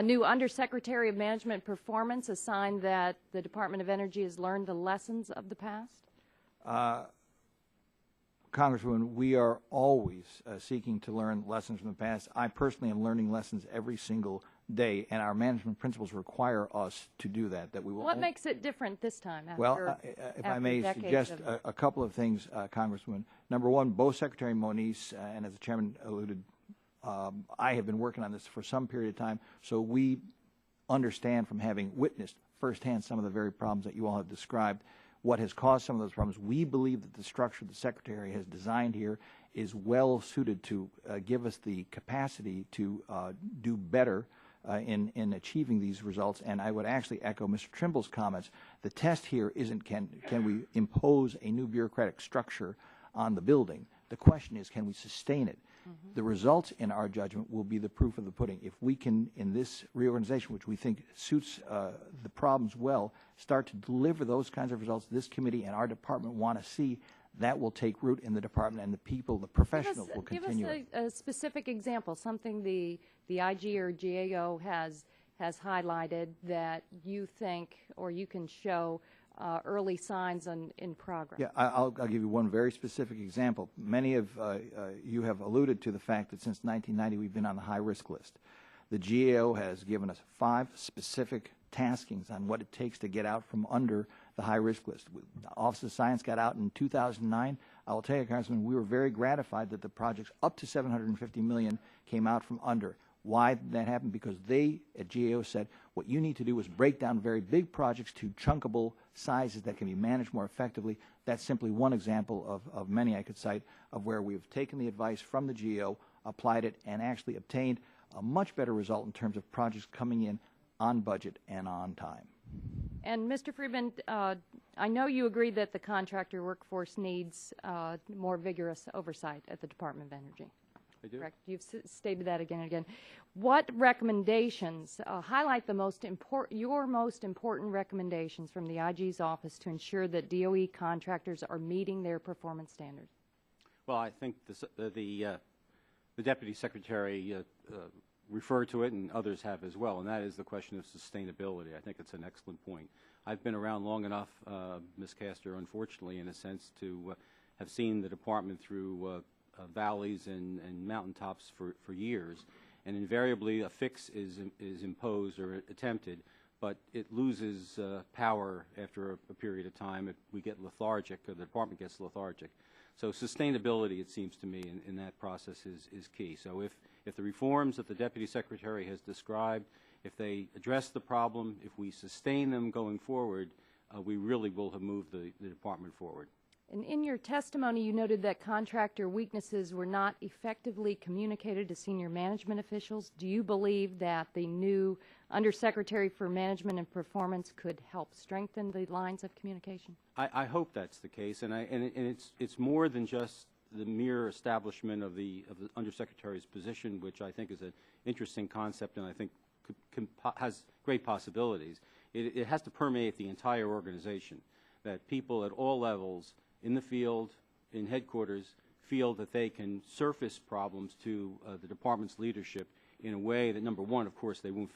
new Undersecretary of Management Performance a sign that the Department of Energy has learned the lessons of the past? Congresswoman, we are always seeking to learn lessons from the past. I personally am learning lessons every single day, and our management principles require us to do that. That we will. What makes it different this time? Well, if I may suggest a couple of things, Congresswoman. Number one, both Secretary Moniz and as the Chairman alluded, I have been working on this for some period of time, so we understand from having witnessed firsthand some of the very problems that you all have described what has caused some of those problems. We believe that the structure the Secretary has designed here is well suited to give us the capacity to do better in achieving these results. And I would actually echo Mr. Trimble's comments. The test here isn't can we impose a new bureaucratic structure on the building. The question is, can we sustain it? Mm-hmm. The results, in our judgment, will be the proof of the pudding. If we can, in this reorganization, which we think suits the problems well, start to deliver those kinds of results this committee and our department want to see, that will take root in the department, and the people, the professionals, will continue. Give us a specific example, something the IG or GAO has highlighted that you think or you can show early signs in progress. Yeah, I'll give you one very specific example. Many of you have alluded to the fact that since 1990 we've been on the high-risk list. The GAO has given us 5 specific taskings on what it takes to get out from under the high-risk list. The Office of Science got out in 2009. I will tell you, Congressman, we were very gratified that the projects up to $750 million came out from under. Why did that happen? Because they, at GAO, said what you need to do is break down very big projects to chunkable sizes that can be managed more effectively. That's simply one example of many I could cite of where we've taken the advice from the GAO, applied it, and actually obtained a much better result in terms of projects coming in on budget and on time. And Mr. Friedman, I know you agree that the contractor workforce needs more vigorous oversight at the Department of Energy. I do. Correct. You've stated that again and again. What recommendations, highlight the your most important recommendations from the IG's office to ensure that DOE contractors are meeting their performance standards? Well, I think the Deputy Secretary referred to it, and others have as well, and that is the question of sustainability. I think it's an excellent point. I've been around long enough, Ms. Castor, unfortunately, in a sense, to have seen the department through valleys and mountaintops for years, and invariably a fix is imposed or attempted, but it loses power after a period of time. We get lethargic, or the department gets lethargic. So sustainability, it seems to me, in that process is key. So if the reforms that the Deputy Secretary has described, if they address the problem, if we sustain them going forward, we really will have moved the department forward. And in your testimony, you noted that contractor weaknesses were not effectively communicated to senior management officials. Do you believe that the new Undersecretary for Management and Performance could help strengthen the lines of communication? I hope that's the case, and it's more than just the mere establishment of the Undersecretary's position, which I think is an interesting concept and I think has great possibilities. It has to permeate the entire organization, that people at all levels in the field, in headquarters, feel that they can surface problems to the department's leadership in a way that, number one, of course, they won't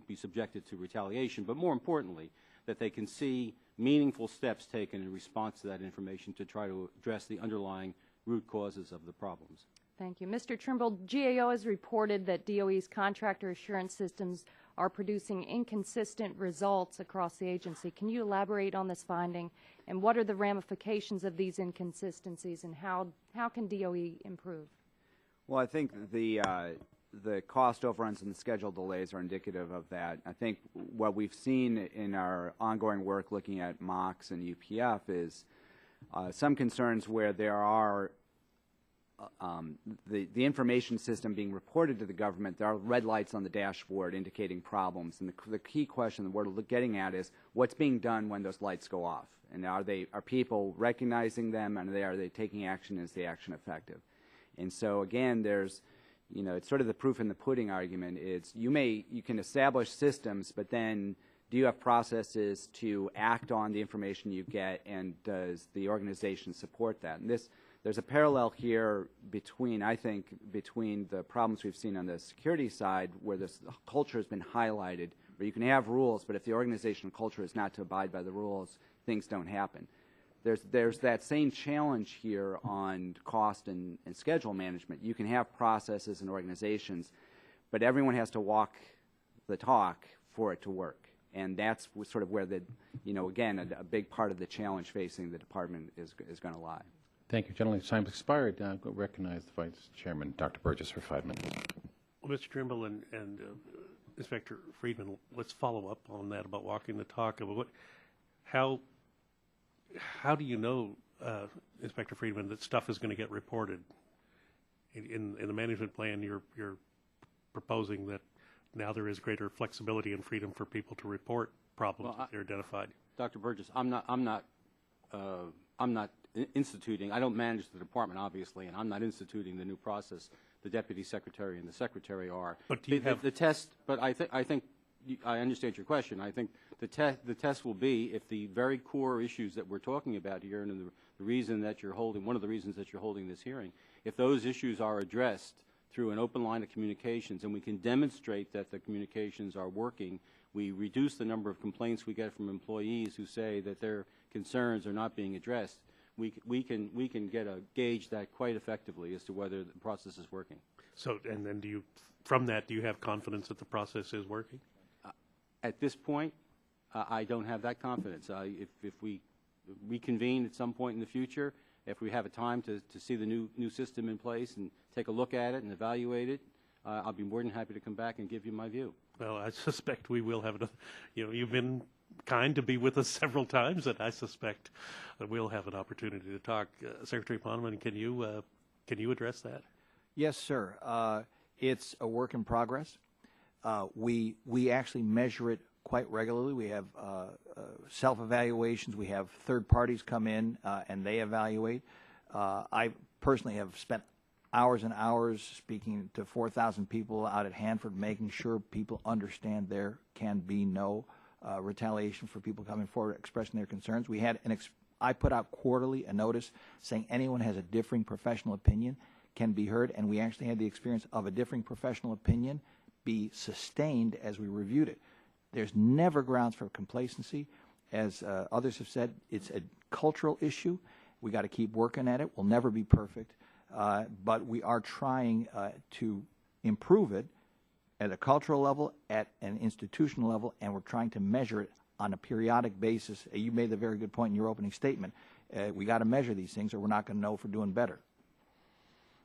be subjected to retaliation, but more importantly, that they can see meaningful steps taken in response to that information to try to address the underlying root causes of the problems. Thank you. Mr. Trimble, GAO has reported that DOE's contractor assurance systems are producing inconsistent results across the agency. Can you elaborate on this finding, and what are the ramifications of these inconsistencies, and how can DOE improve? Well, I think the cost overruns and the schedule delays are indicative of that. I think what we've seen in our ongoing work looking at MOX and UPF is some concerns where there are the information system being reported to the government. There are red lights on the dashboard indicating problems, and the key question that we're getting at is what's being done when those lights go off, and are people recognizing them, and are they taking action? Is the action effective? And so again, there's, it's sort of the proof in the pudding argument. Is you can establish systems, but then do you have processes to act on the information you get, and does the organization support that? And there's a parallel here between the problems we've seen on the security side, where this culture has been highlighted, where you can have rules, but if the organizational culture is not to abide by the rules, things don't happen. There's that same challenge here on cost and schedule management. You can have processes and organizations, but everyone has to walk the talk for it to work. And that's sort of where again, a big part of the challenge facing the department is going to lie. Thank you, gentlemen. Time's expired. I'll recognize the Vice Chairman, Dr. Burgess, for 5 minutes. Well, Mr. Trimble and Inspector Friedman, let's follow up on that about walking the talk. How do you know, Inspector Friedman, that stuff is going to get reported? In the management plan, you're proposing that now there is greater flexibility and freedom for people to report problems that they're identified. Dr. Burgess, I'm not instituting. I don't manage the department, obviously, and I'm not instituting the new process. The Deputy Secretary and the Secretary are. But do you have the test? But I think I understand your question. I think the test will be if the very core issues that we're talking about here, and the reason that you're holding, one of the reasons that you're holding this hearing, if those issues are addressed through an open line of communications, and we can demonstrate that the communications are working, we reduce the number of complaints we get from employees who say that their concerns are not being addressed. We can gauge that quite effectively as to whether the process is working. So, and then from that, do you have confidence that the process is working? At this point, I don't have that confidence. If we reconvene at some point in the future, if we have a time to see the new system in place and take a look at it and evaluate it, I'll be more than happy to come back and give you my view. Well, I suspect we will have you've been kind to be with us several times, and I suspect that we'll have an opportunity to talk. Secretary Poneman, can you address that? Yes, sir. It's a work in progress. We actually measure it quite regularly. We have self-evaluations. We have third parties come in and they evaluate. I personally have spent hours and hours speaking to 4,000 people out at Hanford, making sure people understand there can be no retaliation for people coming forward expressing their concerns. We had I put out quarterly a notice saying anyone has a differing professional opinion can be heard, and we actually had the experience of a differing professional opinion be sustained as we reviewed it. There's never grounds for complacency. As others have said, it's a cultural issue. We got to keep working at it. We'll never be perfect, but we are trying to improve it at a cultural level, at an institutional level, and we're trying to measure it on a periodic basis. You made the very good point in your opening statement. We got to measure these things, or we're not going to know if we're doing better.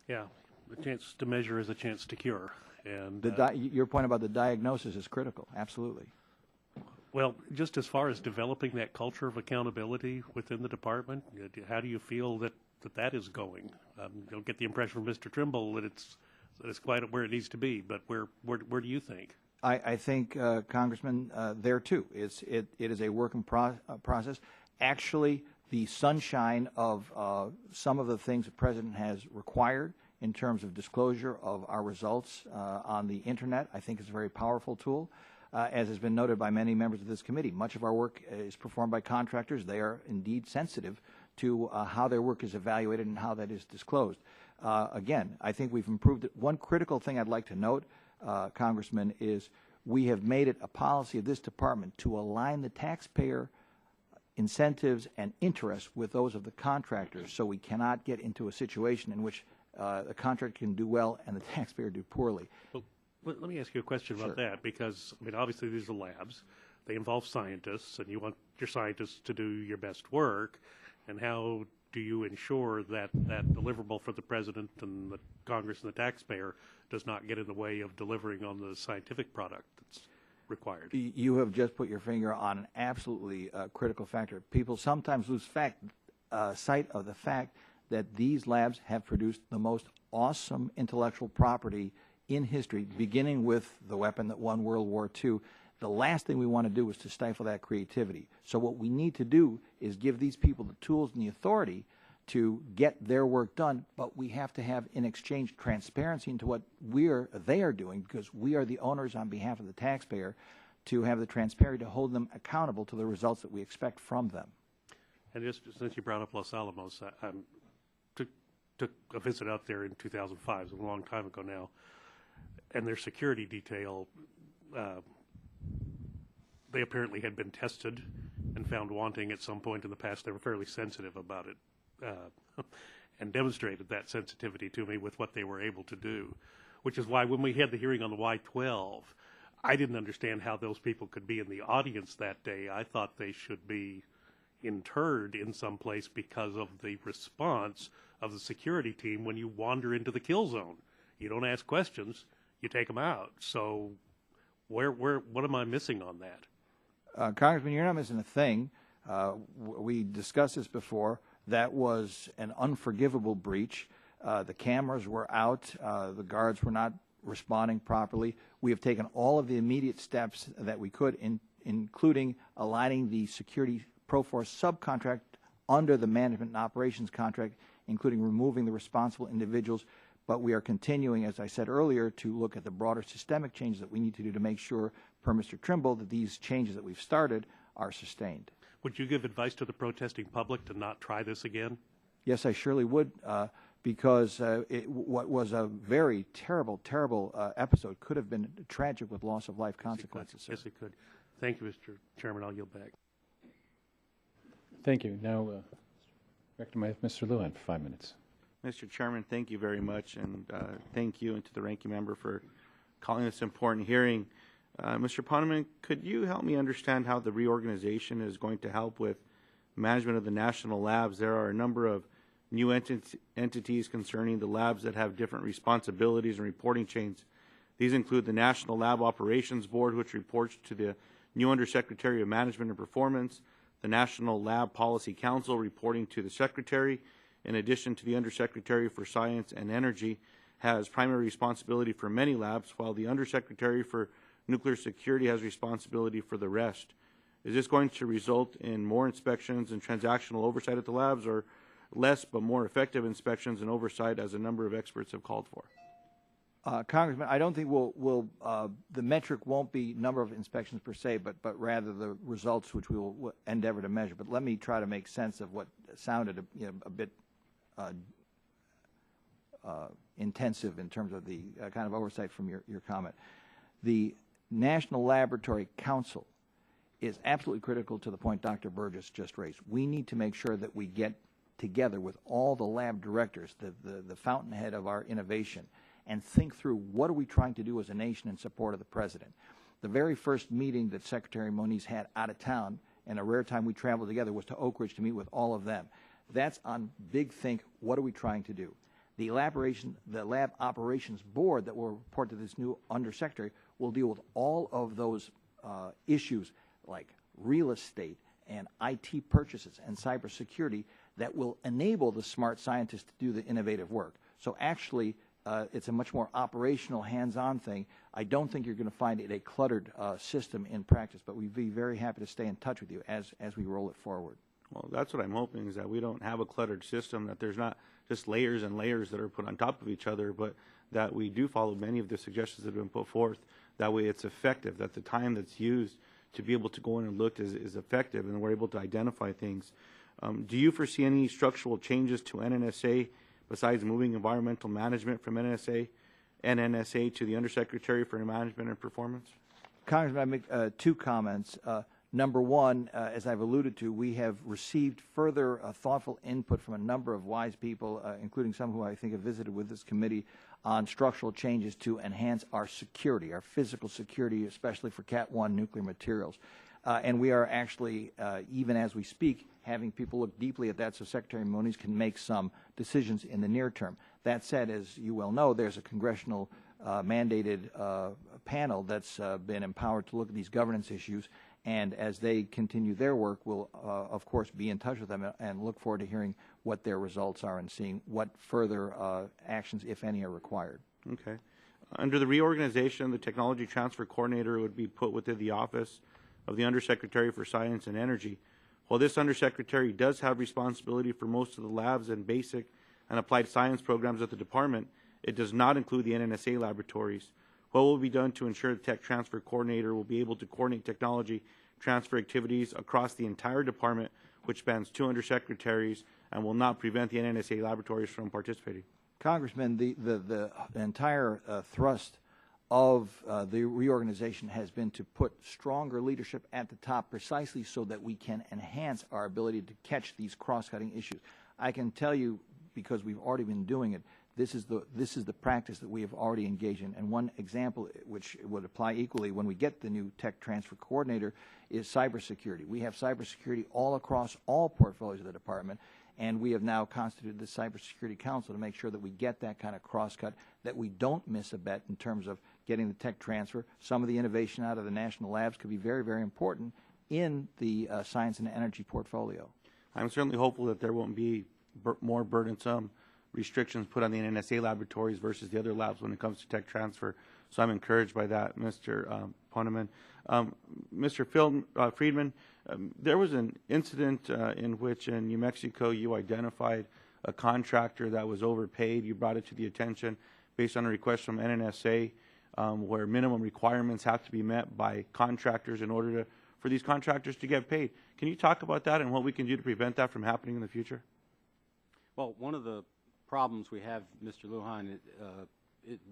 Yeah, the chance to measure is a chance to cure. And your point about the diagnosis is critical. Absolutely. Well, just as far as developing that culture of accountability within the department, how do you feel that is going? You don't get the impression from Mr. Trimble that it's quite where it needs to be, but where do you think? I think, Congressman, there too, it is a work in process. Actually, the sunshine of some of the things the President has required in terms of disclosure of our results on the Internet, I think is a very powerful tool. As has been noted by many members of this committee, much of our work is performed by contractors. They are indeed sensitive to how their work is evaluated and how that is disclosed. Again, I think we've improved it. One critical thing I'd like to note, Congressman, is we have made it a policy of this department to align the taxpayer incentives and interests with those of the contractors, so we cannot get into a situation in which the contractor can do well and the taxpayer do poorly. Well, let me ask you a question about that, because, I mean, obviously these are labs. They involve scientists, and you want your scientists to do your best work. And how do you ensure that that deliverable for the President and the Congress and the taxpayer does not get in the way of delivering on the scientific product that's required? You have just put your finger on an absolutely critical factor. People sometimes lose sight of the fact that these labs have produced the most awesome intellectual property in history, beginning with the weapon that won World War II. The last thing we want to do is to stifle that creativity. So what we need to do is give these people the tools and the authority to get their work done, but we have to have in exchange transparency into what they are doing, because we are the owners on behalf of the taxpayer to have the transparency to hold them accountable to the results that we expect from them. And just since you brought up Los Alamos, I took a visit out there in 2005, it's a long time ago now, and their security detail, they apparently had been tested and found wanting at some point in the past. They were fairly sensitive about it and demonstrated that sensitivity to me with what they were able to do, which is why when we had the hearing on the Y-12, I didn't understand how those people could be in the audience that day. I thought they should be interred in some place because of the response of the security team when you wander into the kill zone. You don't ask questions, you take them out. So what am I missing on that? Congressman, you're not missing a thing. We discussed this before. That was an unforgivable breach. The cameras were out. The guards were not responding properly. We have taken all of the immediate steps that we could, including aligning the security Proforce subcontract under the management and operations contract, including removing the responsible individuals. But we are continuing, as I said earlier, to look at the broader systemic changes that we need to do to make sure, per Mr. Trimble, that these changes that we've started are sustained. Would you give advice to the protesting public to not try this again? Yes, I surely would, because what was a very terrible episode could have been tragic with loss of life consequences. Yes, it could. Thank you, Mr. Chairman. I'll yield back. Thank you. Now, recognize Mr. Lewin for 5 minutes. Mr. Chairman, thank you very much, and thank you and to the ranking member for calling this important hearing. Mr. Poneman, could you help me understand how the reorganization is going to help with management of the national labs? There are a number of new entities concerning the labs that have different responsibilities and reporting chains. These include the National Lab Operations Board, which reports to the new Undersecretary of Management and Performance, the National Lab Policy Council reporting to the Secretary, in addition to the Undersecretary for Science and Energy, has primary responsibility for many labs, while the Undersecretary for Nuclear Security has responsibility for the rest. Is this going to result in more inspections and transactional oversight at the labs, or less but more effective inspections and oversight, as a number of experts have called for? Congressman, I don't think the metric won't be number of inspections per se, but rather the results which we will endeavor to measure. But let me try to make sense of what sounded a bit intensive in terms of the kind of oversight from your comment. The National Laboratory Council is absolutely critical to the point Dr. Burgess just raised. We need to make sure that we get together with all the lab directors, the fountainhead of our innovation, and think through what are we trying to do as a nation in support of the President. The very first meeting that Secretary Moniz had out of town, and a rare time we traveled together, was to Oak Ridge to meet with all of them. That's on big think, what are we trying to do? The Lab Operations Board that will report to this new Undersecretary will deal with all of those issues, like real estate and IT purchases and cybersecurity that will enable the smart scientists to do the innovative work. So actually, it's a much more operational, hands-on thing. I don't think you're going to find it a cluttered system in practice, but we'd be very happy to stay in touch with you as we roll it forward. Well, that's what I'm hoping, is that we don't have a cluttered system, that there's not just layers and layers that are put on top of each other, but that we do follow many of the suggestions that have been put forth. That way it's effective, that the time that's used to be able to go in and look is effective, and we're able to identify things. Do you foresee any structural changes to NNSA besides moving environmental management from NNSA to the Undersecretary for Management and Performance? Congressman, I make two comments. Number one, as I've alluded to, we have received further thoughtful input from a number of wise people, including some who I think have visited with this committee, on structural changes to enhance our security, our physical security, especially for Cat 1 nuclear materials. And we are actually, even as we speak, having people look deeply at that so Secretary Moniz can make some decisions in the near term. That said, as you well know, there's a congressional mandated panel that's been empowered to look at these governance issues, and as they continue their work, we'll, of course, be in touch with them and look forward to hearing what their results are and seeing what further actions, if any, are required. Okay. Under the reorganization, the Technology Transfer Coordinator would be put within the Office of the Undersecretary for Science and Energy. While this Undersecretary does have responsibility for most of the labs and basic and applied science programs at the Department, it does not include the NNSA laboratories. What will be done to ensure the Tech Transfer Coordinator will be able to coordinate technology transfer activities across the entire Department, which spans 2 Undersecretaries, and will not prevent the NNSA laboratories from participating? Congressman, the entire thrust of the reorganization has been to put stronger leadership at the top, precisely so that we can enhance our ability to catch these cross-cutting issues. I can tell you, because we've already been doing it, this is the practice that we have already engaged in. And one example, which would apply equally when we get the new Tech Transfer Coordinator, is cybersecurity. We have cybersecurity all across all portfolios of the Department, and we have now constituted the Cybersecurity Council to make sure that we get that kind of cross-cut, that we don't miss a bet in terms of getting the tech transfer. Some of the innovation out of the national labs could be very, very important in the science and energy portfolio. I'm certainly hopeful that there won't be more burdensome restrictions put on the NNSA laboratories versus the other labs when it comes to tech transfer. So I'm encouraged by that, Mr. Poneman. Mr. Friedman, there was an incident in which in New Mexico you identified a contractor that was overpaid. You brought it to the attention based on a request from NNSA, where minimum requirements have to be met by contractors in order for these contractors to get paid. Can you talk about that and what we can do to prevent that from happening in the future? Well, one of the problems we have, Mr. Lujan,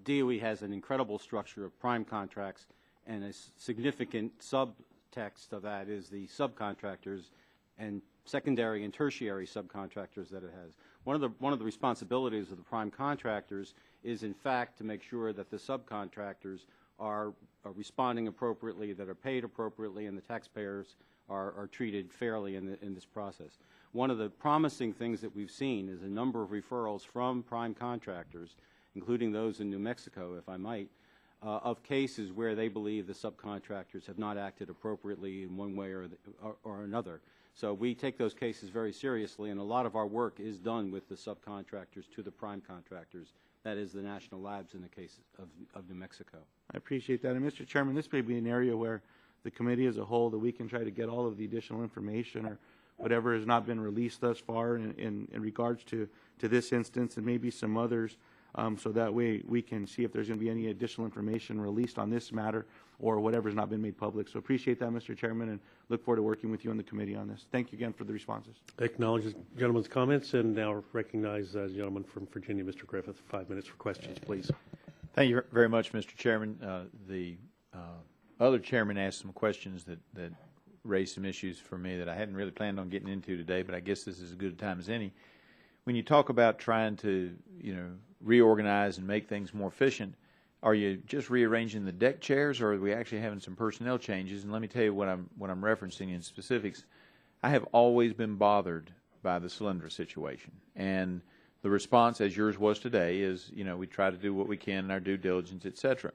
DOE has an incredible structure of prime contracts, and a significant subtext of that is the subcontractors and secondary and tertiary subcontractors that it has. One of the responsibilities of the prime contractors is, in fact, to make sure that the subcontractors are responding appropriately, that are paid appropriately, and the taxpayers are treated fairly in this process. One of the promising things that we've seen is a number of referrals from prime contractors, including those in New Mexico, if I might, of cases where they believe the subcontractors have not acted appropriately in one way or another. So we take those cases very seriously, and a lot of our work is done with the subcontractors to the prime contractors. That is the national labs in the case of New Mexico. I appreciate that. And Mr. Chairman, this may be an area where the committee as a whole, that we can try to get all of the additional information or whatever has not been released thus far in regards to this instance and maybe some others, so that way we can see if there's going to be any additional information released on this matter or whatever has not been made public. So appreciate that, Mr. Chairman, and look forward to working with you on the committee on this. Thank you again for the responses. I acknowledge the gentleman's comments and now recognize the gentleman from Virginia, Mr. Griffith. 5 minutes for questions, please. Thank you very much, Mr. Chairman. The other chairman asked some questions that raised some issues for me that I hadn't really planned on getting into today, but I guess this is as good a time as any. When you talk about trying to, reorganize and make things more efficient, are you just rearranging the deck chairs, or are we actually having some personnel changes? And let me tell you what I'm referencing in specifics. I have always been bothered by the Solyndra situation, and the response, as yours was today, is we try to do what we can in our due diligence, et cetera.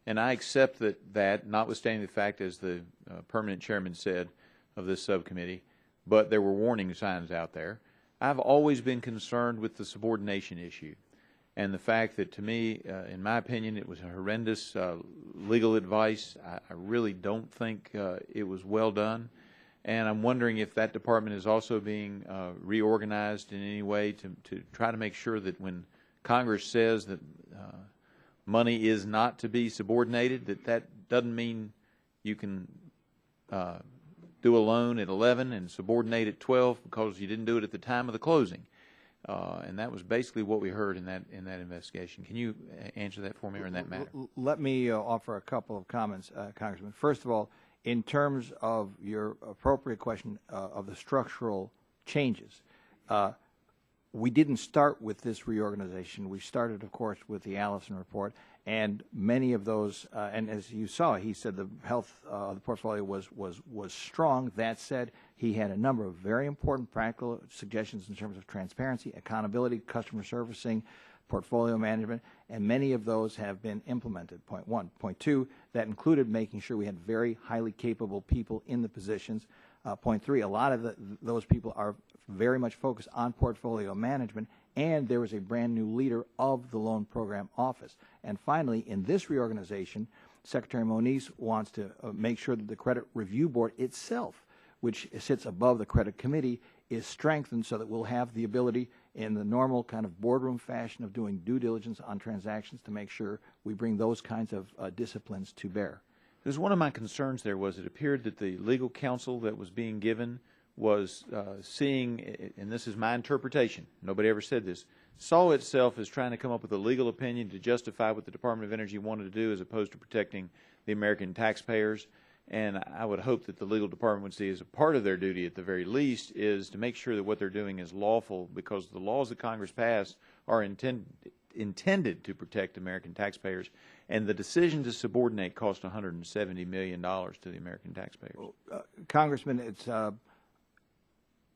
And I accept that, notwithstanding the fact, as the permanent chairman said, of this subcommittee, but there were warning signs out there. I've always been concerned with the subordination issue and the fact that, to me, in my opinion, it was a horrendous legal advice. I really don't think it was well done. And I'm wondering if that department is also being reorganized in any way to try to make sure that when Congress says that money is not to be subordinated, that doesn't mean you can do a loan at 11 and subordinate at 12 because you didn't do it at the time of the closing. And that was basically what we heard in that investigation. Can you answer that for me or in that matter? Let me offer a couple of comments, Congressman. First of all, in terms of your appropriate question of the structural changes, we didn't start with this reorganization. We started, of course, with the Allison report, and many of those, and as you saw, he said the health of the portfolio was strong. That said, he had a number of very important practical suggestions in terms of transparency, accountability, customer servicing, portfolio management, and many of those have been implemented, point one. Point two, that included making sure we had very highly capable people in the positions. Point three, a lot of those people are very much focused on portfolio management, and there was a brand new leader of the loan program office. And finally, in this reorganization, Secretary Moniz wants to make sure that the credit review board itself, which sits above the credit committee, is strengthened so that we'll have the ability in the normal kind of boardroom fashion of doing due diligence on transactions to make sure we bring those kinds of disciplines to bear. Because one of my concerns there was it appeared that the legal counsel that was being given was seeing, and this is my interpretation, nobody ever said this, saw itself as trying to come up with a legal opinion to justify what the Department of Energy wanted to do as opposed to protecting the American taxpayers. And I would hope that the legal department would see as a part of their duty at the very least is to make sure that what they're doing is lawful, because the laws that Congress passed are intended to protect American taxpayers, and the decision to subordinate cost $170 million to the American taxpayers. Congressman, it's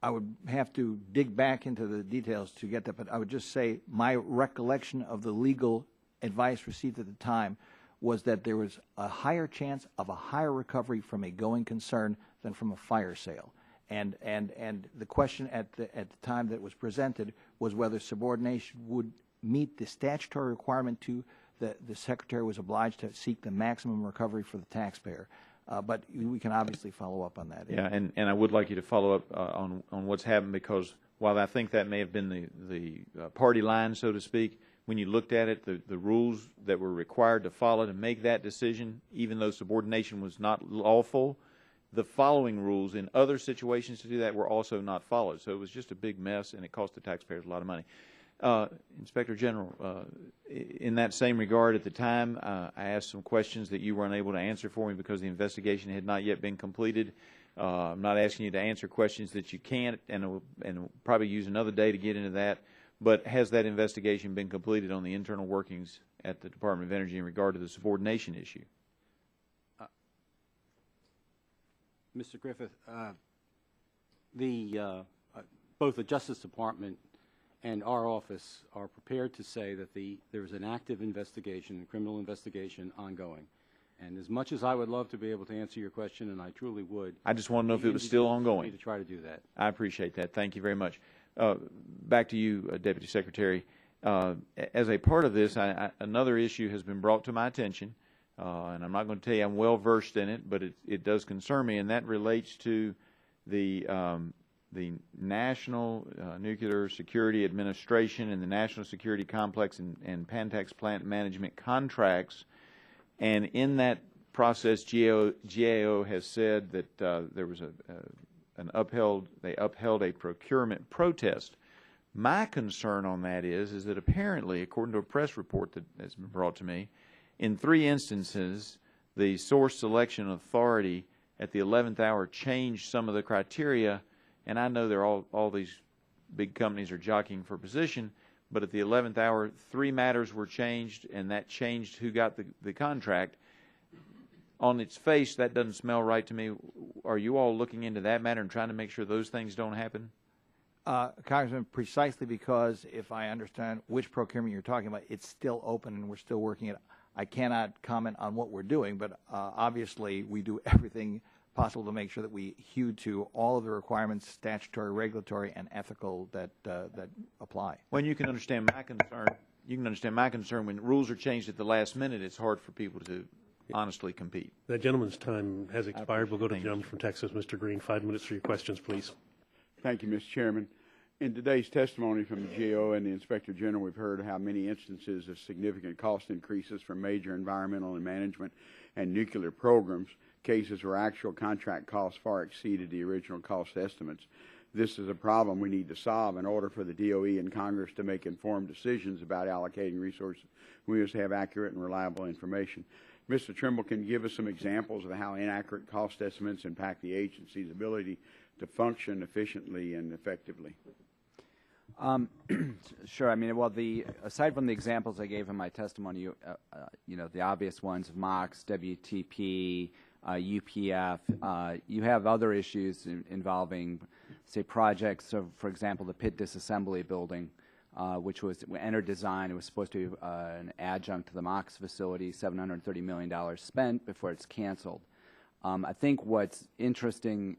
I would have to dig back into the details to get that, but I would just say my recollection of the legal advice received at the time was that there was a higher chance of a higher recovery from a going concern than from a fire sale. And the question at the time that was presented was whether subordination would meet the statutory requirement to the Secretary was obliged to seek the maximum recovery for the taxpayer. But we can obviously follow up on that. Yeah, and I would like you to follow up on what's happened, because while I think that may have been the party line, so to speak, when you looked at it, the rules that were required to follow to make that decision, even though subordination was not lawful, the following rules in other situations to do that were also not followed. So it was just a big mess, and it cost the taxpayers a lot of money. Inspector General, in that same regard, at the time, I asked some questions that you were unable to answer for me because the investigation had not yet been completed. I'm not asking you to answer questions that you can't, and we'll probably use another day to get into that. But has that investigation been completed on the internal workings at the Department of Energy in regard to the subordination issue? Mr. Griffith, both the Justice Department and our office are prepared to say that there is an active investigation, a criminal investigation ongoing. And as much as I would love to be able to answer your question, and I truly would, I just want to know if it was still ongoing. To try to do that. I appreciate that. Thank you very much. Back to you, Deputy Secretary. As a part of this, another issue has been brought to my attention, and I'm not going to tell you I'm well versed in it, but it does concern me, and that relates to the National Nuclear Security Administration and the National Security Complex and Pantex plant management contracts. And in that process, GAO has said that there was they upheld a procurement protest. My concern on that is that apparently, according to a press report that has been brought to me, in 3 instances, the source selection authority at the 11th hour changed some of the criteria. And I know all these big companies are jockeying for position, but at the 11th hour, 3 matters were changed, and that changed who got the contract. On its face, that doesn't smell right to me. Are you all looking into that matter and trying to make sure those things don't happen? Congressman, precisely because if I understand which procurement you're talking about, it's still open and we're still working it. I cannot comment on what we're doing, but obviously we do everything possible to make sure that we hew to all of the requirements, statutory, regulatory, and ethical that apply. When you can understand my concern, when rules are changed at the last minute, it's hard for people to honestly compete. That gentleman's time has expired. We'll go to the gentleman from Texas, Mr. Green. 5 minutes for your questions, please. Thank you, Mr. Chairman. In today's testimony from the GAO and the Inspector General, we've heard how many instances of significant cost increases from major environmental and management and nuclear programs, cases where actual contract costs far exceeded the original cost estimates. This is a problem we need to solve in order for the DOE and Congress to make informed decisions about allocating resources. We must have accurate and reliable information. Mr. Trimble, can you give us some examples of how inaccurate cost estimates impact the agency's ability to function efficiently and effectively? Sure. I mean, well, aside from the examples I gave in my testimony, the obvious ones, MOX, WTP, UPF, you have other issues involving, say, projects of, for example, the pit disassembly building, which was entered design. It was supposed to be an adjunct to the MOX facility, $730 million spent before it's canceled. I think what's interesting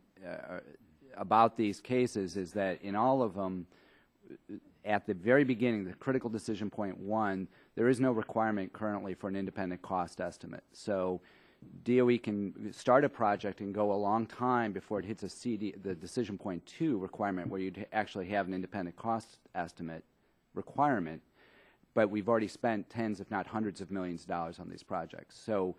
about these cases is that in all of them, at the very beginning, the critical decision point 1, there is no requirement currently for an independent cost estimate. So DOE can start a project and go a long time before it hits the decision point 2 requirement where you'd actually have an independent cost estimate requirement, but we've already spent tens if not hundreds of millions of dollars on these projects. So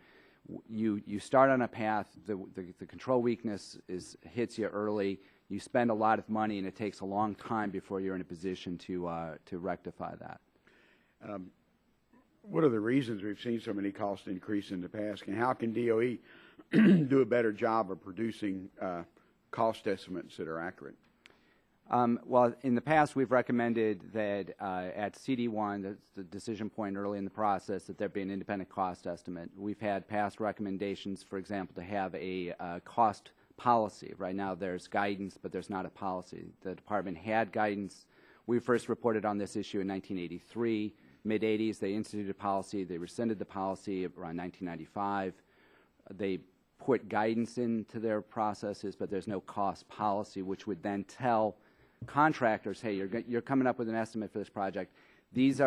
you start on a path, the control weakness hits you early, you spend a lot of money, and it takes a long time before you're in a position to rectify that. What are the reasons we've seen so many cost increases in the past, and how can DOE do a better job of producing cost estimates that are accurate? Well, in the past, we've recommended that at CD1, that's the decision point early in the process, that there be an independent cost estimate. We've had past recommendations, for example, to have a cost policy. Right now, there's guidance, but there's not a policy. The department had guidance. We first reported on this issue in 1983. Mid-'80s, they instituted a policy. They rescinded the policy around 1995. They put guidance into their processes, but there's no cost policy, which would then tell contractors, hey, you're coming up with an estimate for this project. This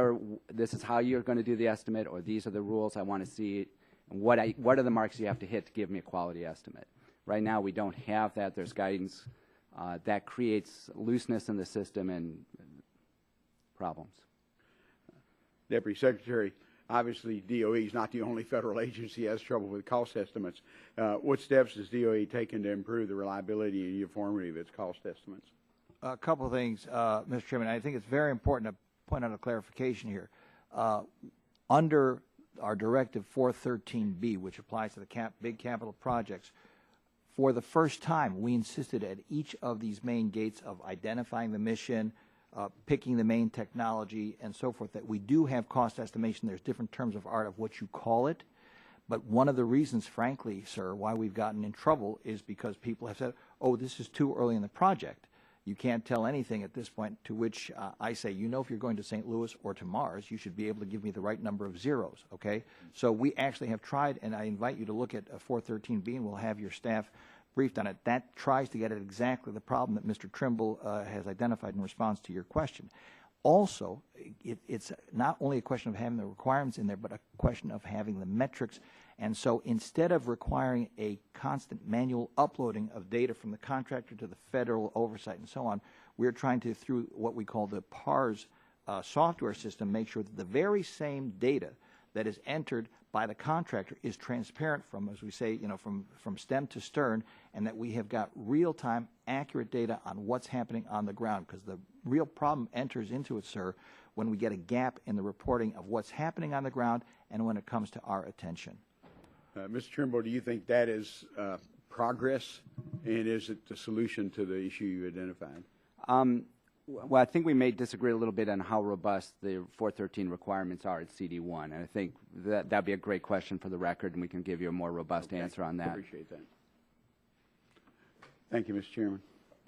is how you're going to do the estimate, or these are the rules I want to see. And what are the marks you have to hit to give me a quality estimate? Right now, we don't have that. There's guidance that creates looseness in the system and problems. Deputy Secretary, obviously DOE is not the only federal agency that has trouble with cost estimates. What steps has DOE taken to improve the reliability and uniformity of its cost estimates? A couple of things, Mr. Chairman. I think it's very important to point out a clarification here. Under our Directive 413B, which applies to the big capital projects, for the first time, we insisted at each of these main gates of identifying the mission, picking the main technology, and so forth, that we do have cost estimation. There's different terms of art of what you call it. But one of the reasons, frankly, sir, why we've gotten in trouble is because people have said, oh, this is too early in the project. You can't tell anything at this point, to which I say, if you're going to St. Louis or to Mars, you should be able to give me the right number of zeros, okay? So we actually have tried, and I invite you to look at 413B, and we'll have your staff briefed on it. That tries to get at exactly the problem that Mr. Trimble has identified in response to your question. Also, it's not only a question of having the requirements in there, but a question of having the metrics. And so instead of requiring a constant manual uploading of data from the contractor to the federal oversight and so on, we're trying to, through what we call the PARS software system, make sure that the very same data that is entered by the contractor is transparent from, as we say, from stem to stern, and that we have got real-time, accurate data on what's happening on the ground. Because the real problem enters into it, sir, when we get a gap in the reporting of what's happening on the ground and when it comes to our attention. Mr. Trimble, do you think that is progress, and is it the solution to the issue you identified? Well, I think we may disagree a little bit on how robust the 413 requirements are at CD1, and I think that'd be a great question for the record, and we can give you a more robust answer on that. I appreciate that. Thank you, Mr. Chairman.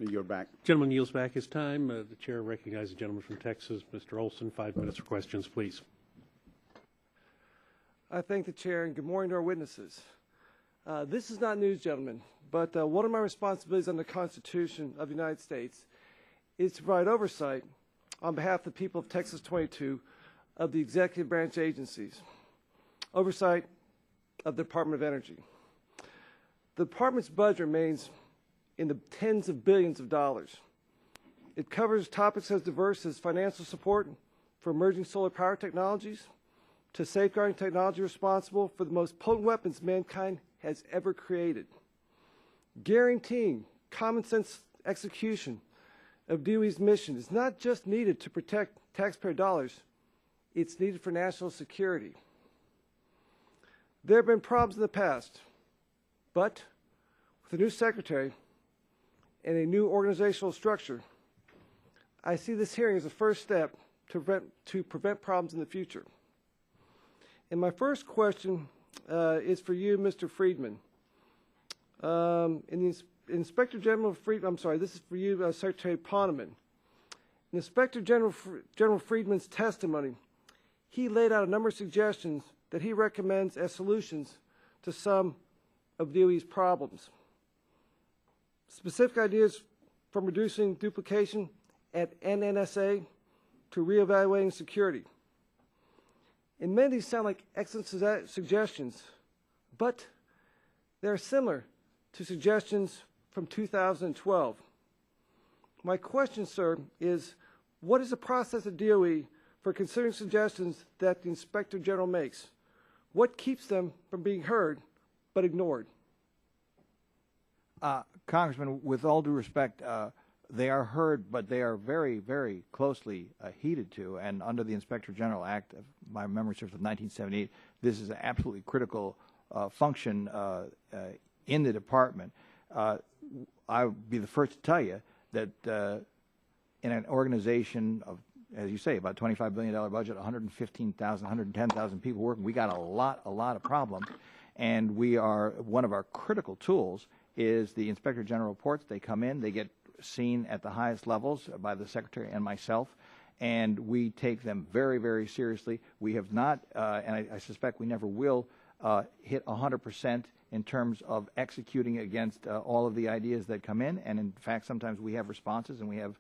I yield back. Gentleman yields back his time. The chair recognizes the gentleman from Texas, Mr. Olson. 5 minutes for questions, please. I thank the chair, and good morning to our witnesses. This is not news, gentlemen, but one of my responsibilities under the Constitution of the United States is to provide oversight on behalf of the people of Texas 22 of the executive branch agencies, oversight of the Department of Energy. The department's budget remains in the tens of billions of dollars. It covers topics as diverse as financial support for emerging solar power technologies, to safeguarding technology responsible for the most potent weapons mankind has ever created, guaranteeing common sense execution of DOE's mission is not just needed to protect taxpayer dollars, it's needed for national security. There have been problems in the past, but with a new secretary and a new organizational structure, I see this hearing as a first step to prevent problems in the future. And my first question is for you, Mr. Friedman. In the Inspector General Friedman, I'm sorry, this is for you, Secretary Poneman. In Inspector General Friedman's testimony, he laid out a number of suggestions that he recommends as solutions to some of DOE's problems. Specific ideas from reducing duplication at NNSA to reevaluating security. And many of these sound like excellent suggestions, but they're similar to suggestions from 2012. My question, sir, is what is the process at DOE for considering suggestions that the Inspector General makes? What keeps them from being heard but ignored? Congressman, with all due respect, they are heard, but they are very, very closely heeded to. And under the Inspector General Act, if my memory serves, of 1978, this is an absolutely critical function in the department. I would be the first to tell you that in an organization of, as you say, about $25 billion budget, 115,000, 110,000 people working, we got a lot of problems. And we are, one of our critical tools is the Inspector General reports. They come in, they get seen at the highest levels by the Secretary and myself, and we take them very, very seriously. We have not, and I suspect we never will, hit 100% in terms of executing against all of the ideas that come in. And in fact, sometimes we have responses and we have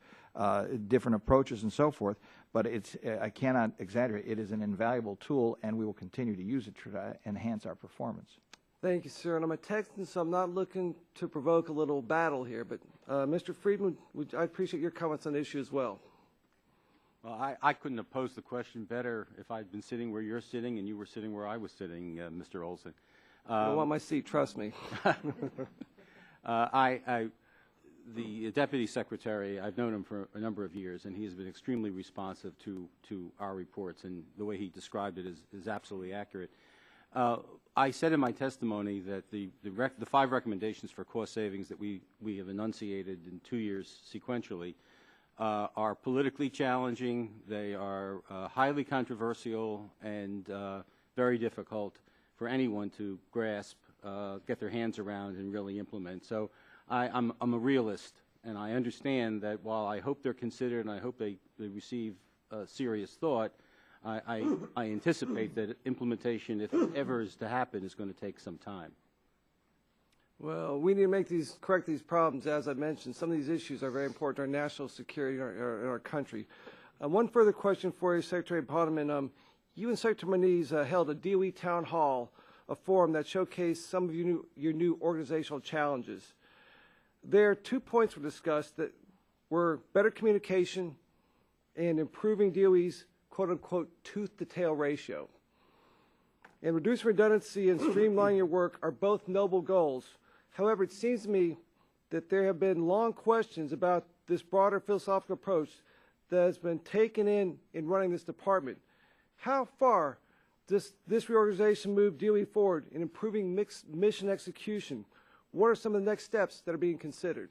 different approaches and so forth. But it's, I cannot exaggerate, it is an invaluable tool, and we will continue to use it to enhance our performance. Thank you, sir. And I'm a Texan, so I'm not looking to provoke a little battle here. But Mr. Friedman, I appreciate your comments on the issue as well. Well, I couldn't have posed the question better if I'd been sitting where you're sitting and you were sitting where I was sitting, Mr. Olson. I want my seat, trust me. The Deputy Secretary, I've known him for a number of years, and he has been extremely responsive to our reports, and the way he described it is absolutely accurate. I said in my testimony that the 5 recommendations for cost savings that we have enunciated in 2 years sequentially are politically challenging, they are highly controversial, and very difficult for anyone to grasp, get their hands around, and really implement. So I'm a realist, and I understand that while I hope they're considered and I hope they receive serious thought, I anticipate that implementation, if it ever is to happen, is going to take some time. Well, we need to correct these problems. As I mentioned, some of these issues are very important to our national security in our country. One further question for you, Secretary Poneman. You and Secretary Moniz held a DOE town hall, a forum that showcased some of your new organizational challenges. There, 2 points were discussed that were better communication and improving DOE's quote-unquote tooth-to-tail ratio. And reducing redundancy and streamlining your work are both noble goals. However, it seems to me that there have been long questions about this broader philosophical approach that has been taken in running this department. How far does this reorganization move DOE forward in improving mission execution? What are some of the next steps that are being considered?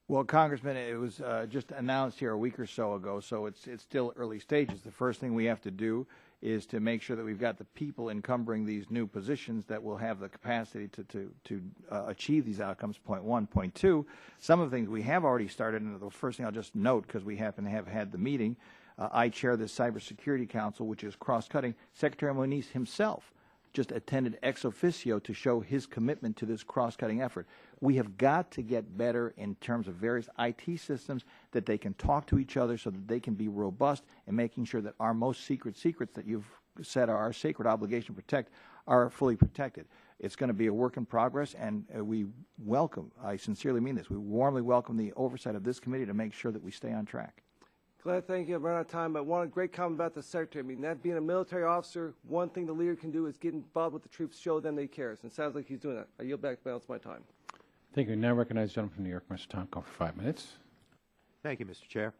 Well, Congressman, it was just announced here a week or so ago, so it's still early stages. The first thing we have to do is to make sure that we've got the people encumbering these new positions that will have the capacity to achieve these outcomes, point one. Point two, some of the things we have already started, and the first thing I'll just note, because we happen to have had the meeting, I chair the Cybersecurity Council, which is cross-cutting. Secretary Moniz himself just attended ex officio to show his commitment to this cross-cutting effort. We have got to get better in terms of various IT systems that they can talk to each other so that they can be robust, and making sure that our most secrets that you've said are our sacred obligation to protect are fully protected. It's going to be a work in progress, and we welcome, I sincerely mean this, we warmly welcome the oversight of this committee to make sure that we stay on track. Glad, thank you. I've run out of time, but one great comment about the Secretary. I mean, that being a military officer, one thing the leader can do is get involved with the troops, show them they care. And it sounds like he's doing that. I yield back the balance of my time. Thank you. Now recognize the gentleman from New York, Mr. Tomko, for 5 minutes. Thank you, Mr. Chair.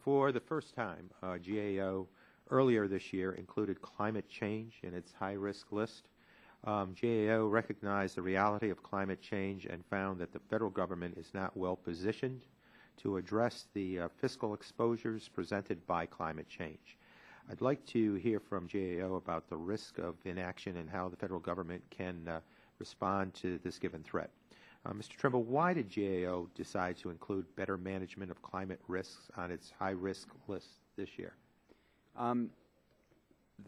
For the first time, GAO earlier this year included climate change in its high-risk list. GAO recognized the reality of climate change and found that the federal government is not well positioned to address the fiscal exposures presented by climate change. I'd like to hear from GAO about the risk of inaction and how the federal government can respond to this given threat. Mr. Trimble, why did GAO decide to include better management of climate risks on its high-risk list this year?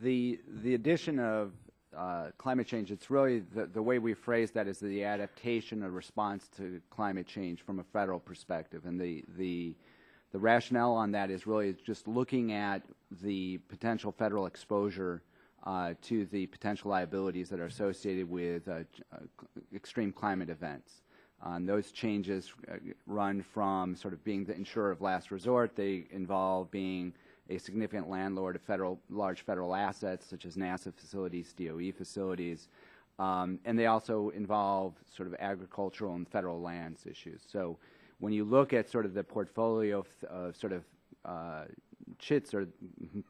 The addition of climate change, it's really the way we phrase that is the adaptation or response to climate change from a federal perspective. And the rationale on that is really just looking at the potential federal exposure to the potential liabilities that are associated with extreme clarmate events. Those changes run from sort of being the insurer of last resort. They involve being a significant landlord of large federal assets, such as NASA facilities, DOE facilities, and they also involve sort of agricultural and federal lands issues. So when you look at sort of the portfolio of sort of chits or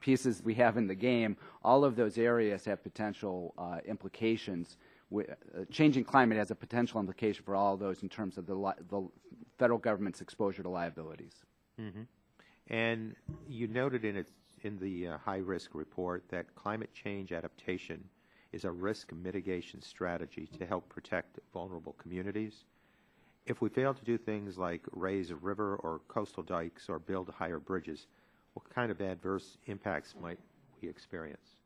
pieces we have in the game, all of those areas have potential implications. Changing climate has a potential implication for all of those in terms of the federal government's exposure to liabilities. Mm-hmm. And you noted in the high-risk report that climate change adaptation is a risk mitigation strategy to help protect vulnerable communities. If we fail to do things like raise a river or coastal dikes or build higher bridges, what kind of adverse impacts might we experience?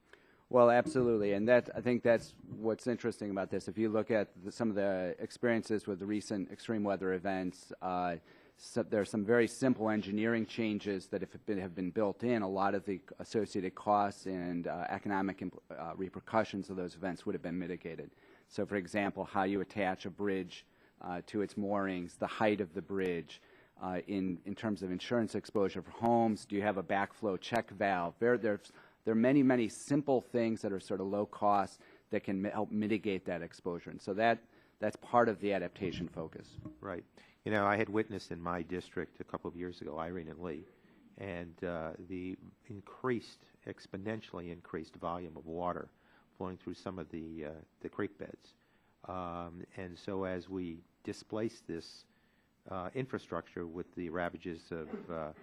Well, absolutely, and I think that's what's interesting about this. If you look at some of the experiences with the recent extreme weather events, there are some very simple engineering changes that have been built in. A lot of the associated costs and economic repercussions of those events would have been mitigated. So, for example, how you attach a bridge to its moorings, the height of the bridge, in terms of insurance exposure for homes. Do you have a backflow check valve? There are many, many simple things that are sort of low cost that can help mitigate that exposure. And so that's part of the adaptation focus. Right. You know, I had witnessed in my district a couple of years ago, Irene and Lee, and the exponentially increased volume of water flowing through some of the creek beds. And so as we displaced this infrastructure with the ravages of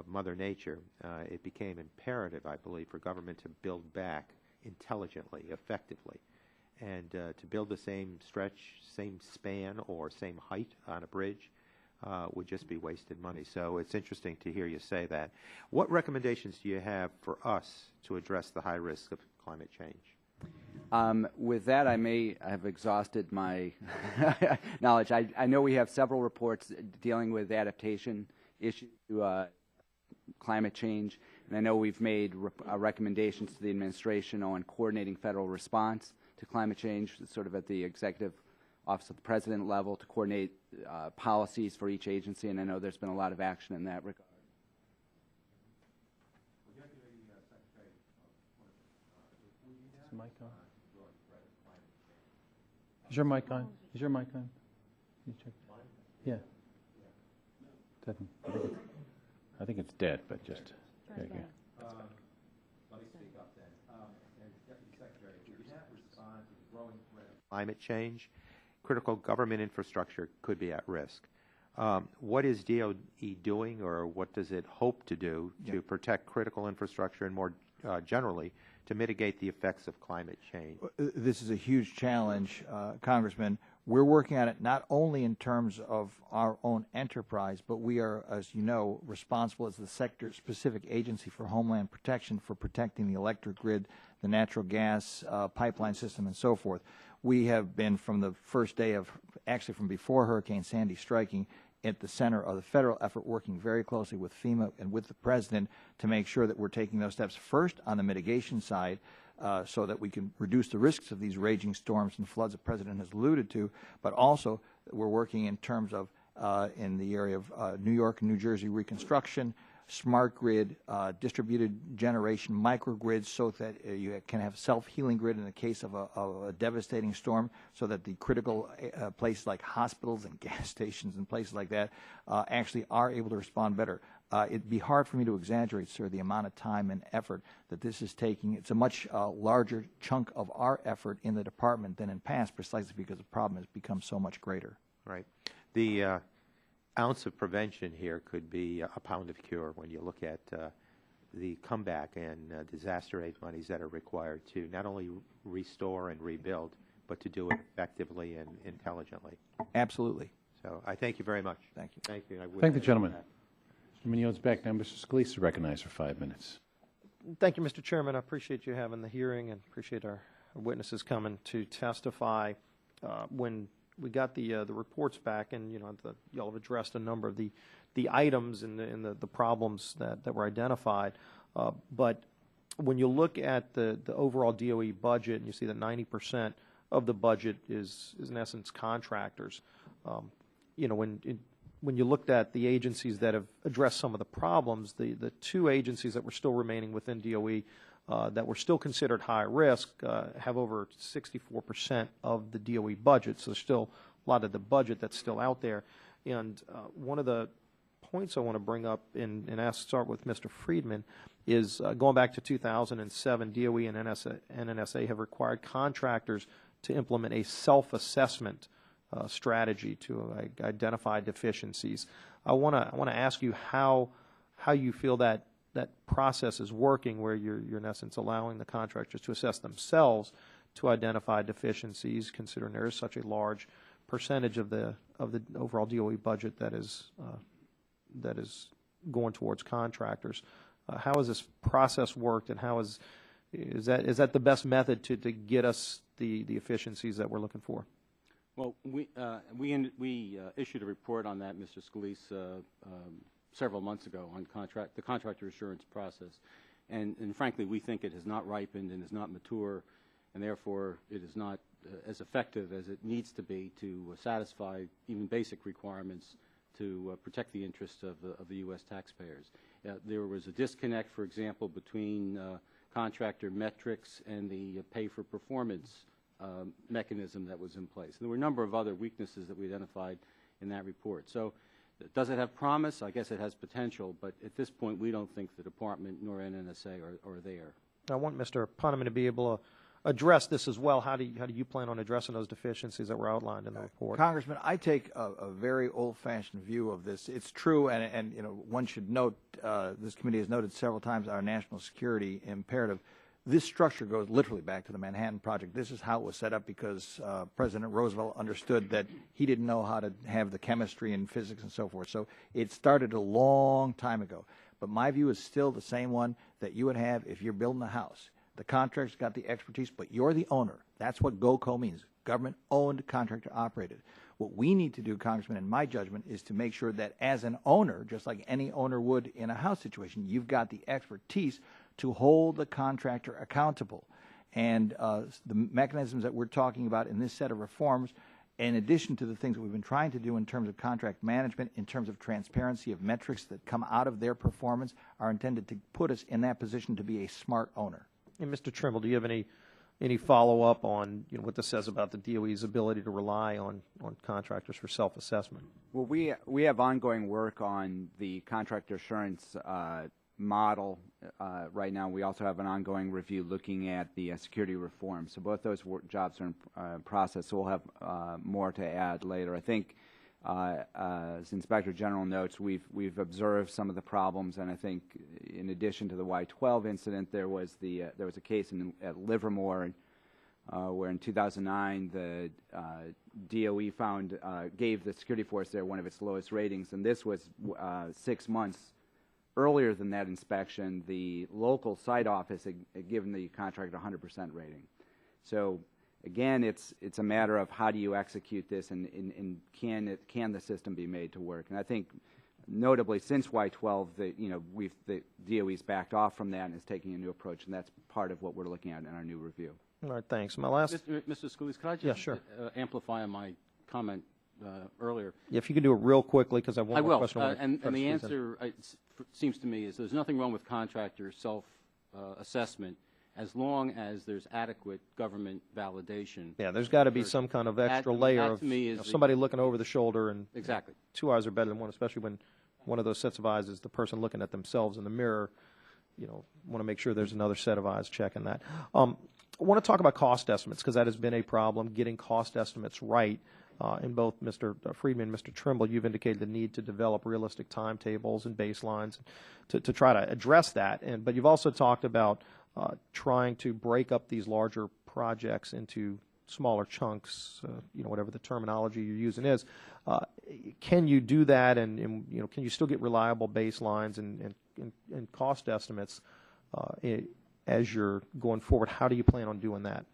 Mother Nature, it became imperative, I believe, for government to build back intelligently, effectively. And to build the same stretch, same span, or same height on a bridge would just be wasted money. So it's interesting to hear you say that. What recommendations do you have for us to address the high risk of climate change? With that, I may have exhausted my knowledge. I know we have several reports dealing with adaptation issues to climate change, and I know we've made recommendations to the administration on coordinating federal response to climate change, sort of at the executive office of the president level, to coordinate policies for each agency, and I know there's been a lot of action in that regard. Is the mic on? Is your mic on? Is your mic on? You check. Yeah. I think it's dead, but just there you go. Let me speak up then. Deputy Secretary, if we do not respond to the growing threat of climate change, critical government infrastructure could be at risk. What is DOE doing, or what does it hope to do to protect critical infrastructure and more generally to mitigate the effects of climate change? This is a huge challenge, Congressman. We're working on it not only in terms of our own enterprise, but we are, as you know, responsible as the sector-specific agency for Homeland Protection for protecting the electric grid, the natural gas pipeline system, and so forth. We have been from the first day of, actually from before Hurricane Sandy striking, at the center of the federal effort, working very closely with FEMA and with the President to make sure that we're taking those steps first on the mitigation side, so that we can reduce the risks of these raging storms and floods the President has alluded to, but also we're working in terms of in the area of New York and New Jersey reconstruction, smart grid, distributed generation, microgrids, so that you can have self-healing grid in the case of a devastating storm, so that the critical places like hospitals and gas stations and places like that actually are able to respond better. It'd be hard for me to exaggerate, sir, the amount of time and effort that this is taking. It's a much larger chunk of our effort in the department than in past, precisely because the problem has become so much greater. Right. The ounce of prevention here could be a pound of cure when you look at the comeback and disaster aid monies that are required to not only restore and rebuild, but to do it effectively and intelligently. Absolutely. So I thank you very much. Thank you. Thank you. Thank the gentleman. Mr. Munoz back now. Mr. Scalise is recognized for 5 minutes. Thank you, Mr. Chairman. I appreciate you having the hearing and appreciate our witnesses coming to testify. When we got the reports back, and y'all have addressed a number of the items and the problems that were identified, but when you look at the overall DOE budget and you see that 90% of the budget is in essence contractors, when you looked at the agencies that have addressed some of the problems, the two agencies that were still remaining within DOE that were still considered high risk have over 64% of the DOE budget. So there's still a lot of the budget that's still out there. And one of the points I want to bring up and start with Mr. Friedman is going back to 2007, DOE and NNSA have required contractors to implement a self-assessment strategy to identify deficiencies. I want to ask you how you feel that process is working, where you're in essence allowing the contractors to assess themselves to identify deficiencies, considering there is such a large percentage of the overall DOE budget that is going towards contractors. How has this process worked, and how is that the best method to get us the efficiencies that we're looking for? Well, we issued a report on that, Mr. Scalise, several months ago on the contractor assurance process, and frankly, we think it has not ripened and is not mature, and therefore it is not as effective as it needs to be to satisfy even basic requirements to protect the interests of the U.S. taxpayers. There was a disconnect, for example, between contractor metrics and the pay-for-performance mechanism that was in place. And there were a number of other weaknesses that we identified in that report. So does it have promise? I guess it has potential, but at this point we don't think the Department nor NNSA are there. I want Mr. Poneman to be able to address this as well. How do you plan on addressing those deficiencies that were outlined in the report? Congressman, I take a very old-fashioned view of this. It's true, and one should note, this committee has noted several times our national security imperative. This structure goes literally back to the Manhattan Project. This is how it was set up because President Roosevelt understood that he didn't know how to have the chemistry and physics and so forth. So it started a long time ago. But my view is still the same one that you would have if you're building a house. The contractor's got the expertise, but you're the owner. That's what GOCO means, government-owned, contractor-operated. What we need to do, Congressman, in my judgment, is to make sure that as an owner, just like any owner would in a house situation, you've got the expertise to hold the contractor accountable. And the mechanisms that we're talking about in this set of reforms, in addition to the things that we've been trying to do in terms of contract management, in terms of transparency of metrics that come out of their performance, are intended to put us in that position to be a smart owner. And Mr. Trimble, do you have any follow-up on what this says about the DOE's ability to rely on contractors for self-assessment? Well, we have ongoing work on the contractor assurance model right now. We also have an ongoing review looking at the security reform. So both those jobs are in process, so we'll have more to add later. I think As Inspector General notes, we've observed some of the problems, and I think in addition to the Y-12 incident, there was a case at Livermore where in 2009 the DOE gave the security force there one of its lowest ratings, and this was 6 months earlier than that inspection. The local site office had given the contractor 100% rating. So again, it's a matter of how do you execute this, and can the system be made to work? And I think, notably, since Y-12, the DOE's backed off from that and is taking a new approach, and that's part of what we're looking at in our new review. All right, thanks. My last, Mr. Scalise, could I just amplify on my comment earlier? Yeah, if you could do it real quickly, because I have one more question. And the answer seems to me is there's nothing wrong with contractor self-assessment as long as there's adequate government validation. Yeah, there's got to be some kind of extra layer of somebody looking over the shoulder, and exactly. 2 eyes are better than one, especially when one of those sets of eyes is the person looking at themselves in the mirror. Want to make sure there's another set of eyes checking that. I want to talk about cost estimates, because that has been a problem, getting cost estimates right. In both Mr. Friedman and Mr. Trimble, you've indicated the need to develop realistic timetables and baselines to try to address that. But you've also talked about trying to break up these larger projects into smaller chunks, whatever the terminology you're using is. Can you do that, and can you still get reliable baselines and cost estimates as you're going forward? How do you plan on doing that?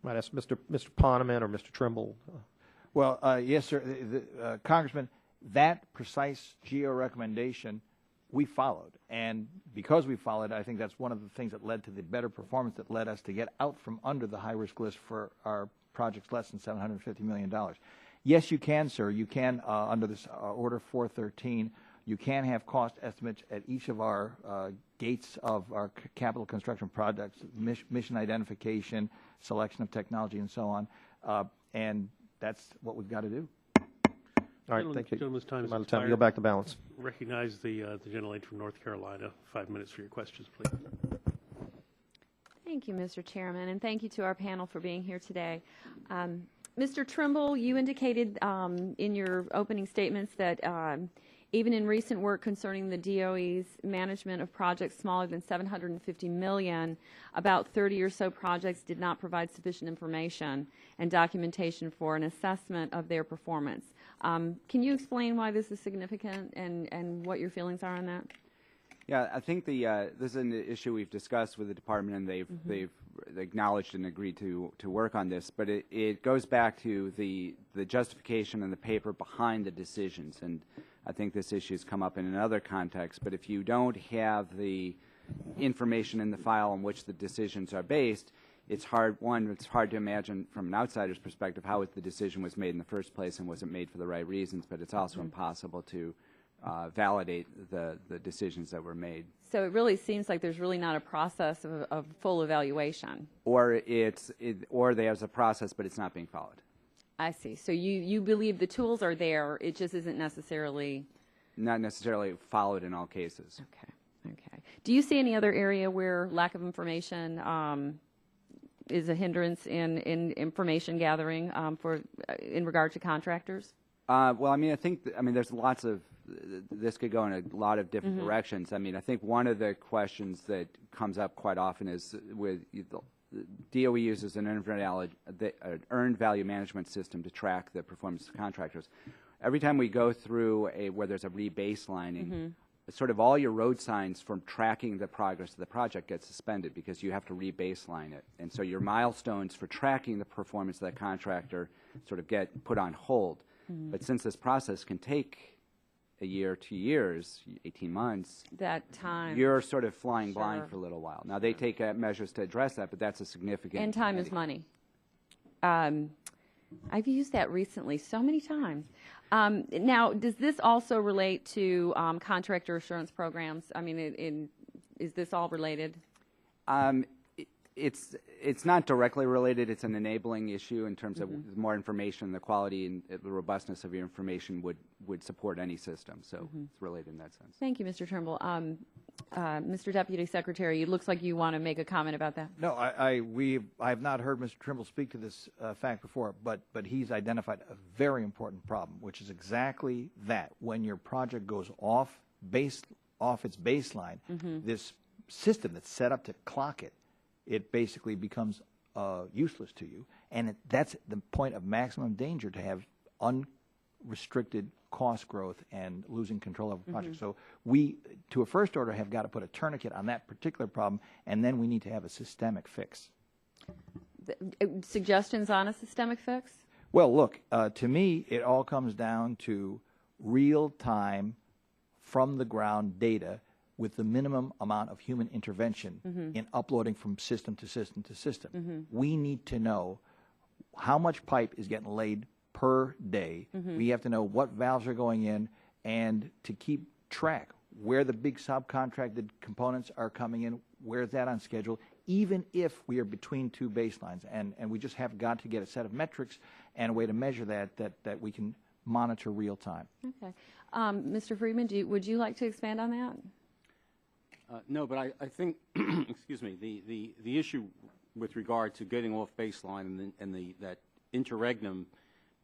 I might ask Mr. Poneman or Mr. Trimble. Well, yes, sir. Congressman, that precise GEO recommendation we followed. And because we followed, I think that's one of the things that led to the better performance that led us to get out from under the high-risk list for our projects less than $750 million. Yes, you can, sir. You can, under this Order 413, you can have cost estimates at each of our gates of our capital construction projects, mission identification, selection of technology, and so on. And that's what we've got to do. All right, thank you. Gentleman's time is Time expired. to go back to balance. Recognize the gentle lady from North Carolina. 5 minutes for your questions, please. Thank you, Mr. Chairman, and thank you to our panel for being here today. Mr. Trimble, you indicated in your opening statements that even in recent work concerning the DOE's management of projects smaller than $750 million, about 30 or so projects did not provide sufficient information and documentation for an assessment of their performance. Can you explain why this is significant and what your feelings are on that? Yeah, I think this is an issue we've discussed with the department, and they've acknowledged and agreed to work on this. But it goes back to the justification and the paper behind the decisions, and I think this issue has come up in another context. But if you don't have the information in the file on which the decisions are based, it's hard. One, it's hard to imagine from an outsider's perspective how the decision was made in the first place, and was it made for the right reasons. But it's also impossible to validate the decisions that were made. So it really seems like there's really not a process of full evaluation. Or there's a process, but it's not being followed. I see. So you believe the tools are there, it just isn't necessarily... Not necessarily followed in all cases. Okay. Do you see any other area where lack of information is a hindrance in information gathering in regard to contractors? Well, I think there's lots of, this could go in a lot of different directions. I think one of the questions that comes up quite often is with DOE uses an earned value management system to track the performance of contractors. Every time we go through where there's a rebaselining, sort of all your road signs from tracking the progress of the project get suspended because you have to rebaseline it. And so your milestones for tracking the performance of that contractor sort of get put on hold. But since this process can take a year, 2 years, 18 months, that time, you're sort of flying blind for a little while. Now, they take measures to address that, but that's a significant... And time is money. I've used that recently so many times. Now, does this also relate to contractor assurance programs? Is this all related? It's not directly related. It's an enabling issue in terms of more information. The quality and the robustness of your information would support any system. So it's related in that sense. Thank you, Mr. Trimble. Mr. Deputy Secretary, it looks like you want to make a comment about that. No, I have not heard Mr. Trimble speak to this fact before, but he's identified a very important problem, which is exactly that. When your project goes off its baseline, this system that's set up to clock it, it basically becomes useless to you, and that's the point of maximum danger, to have unrestricted cost growth and losing control of a project. So we, to a first order, have got to put a tourniquet on that particular problem, and then we need to have a systemic fix. Suggestions on a systemic fix? Well, look, to me, it all comes down to real-time, from-the-ground data with the minimum amount of human intervention in uploading from system to system to system. We need to know how much pipe is getting laid per day. We have to know what valves are going in, and to keep track where the big subcontracted components are coming in, where's that on schedule, even if we are between two baselines. And we just have got to get a set of metrics and a way to measure that we can monitor real time. Okay. Mr. Friedman, would you like to expand on that? No, but I think, excuse me, the issue with regard to getting off baseline and that interregnum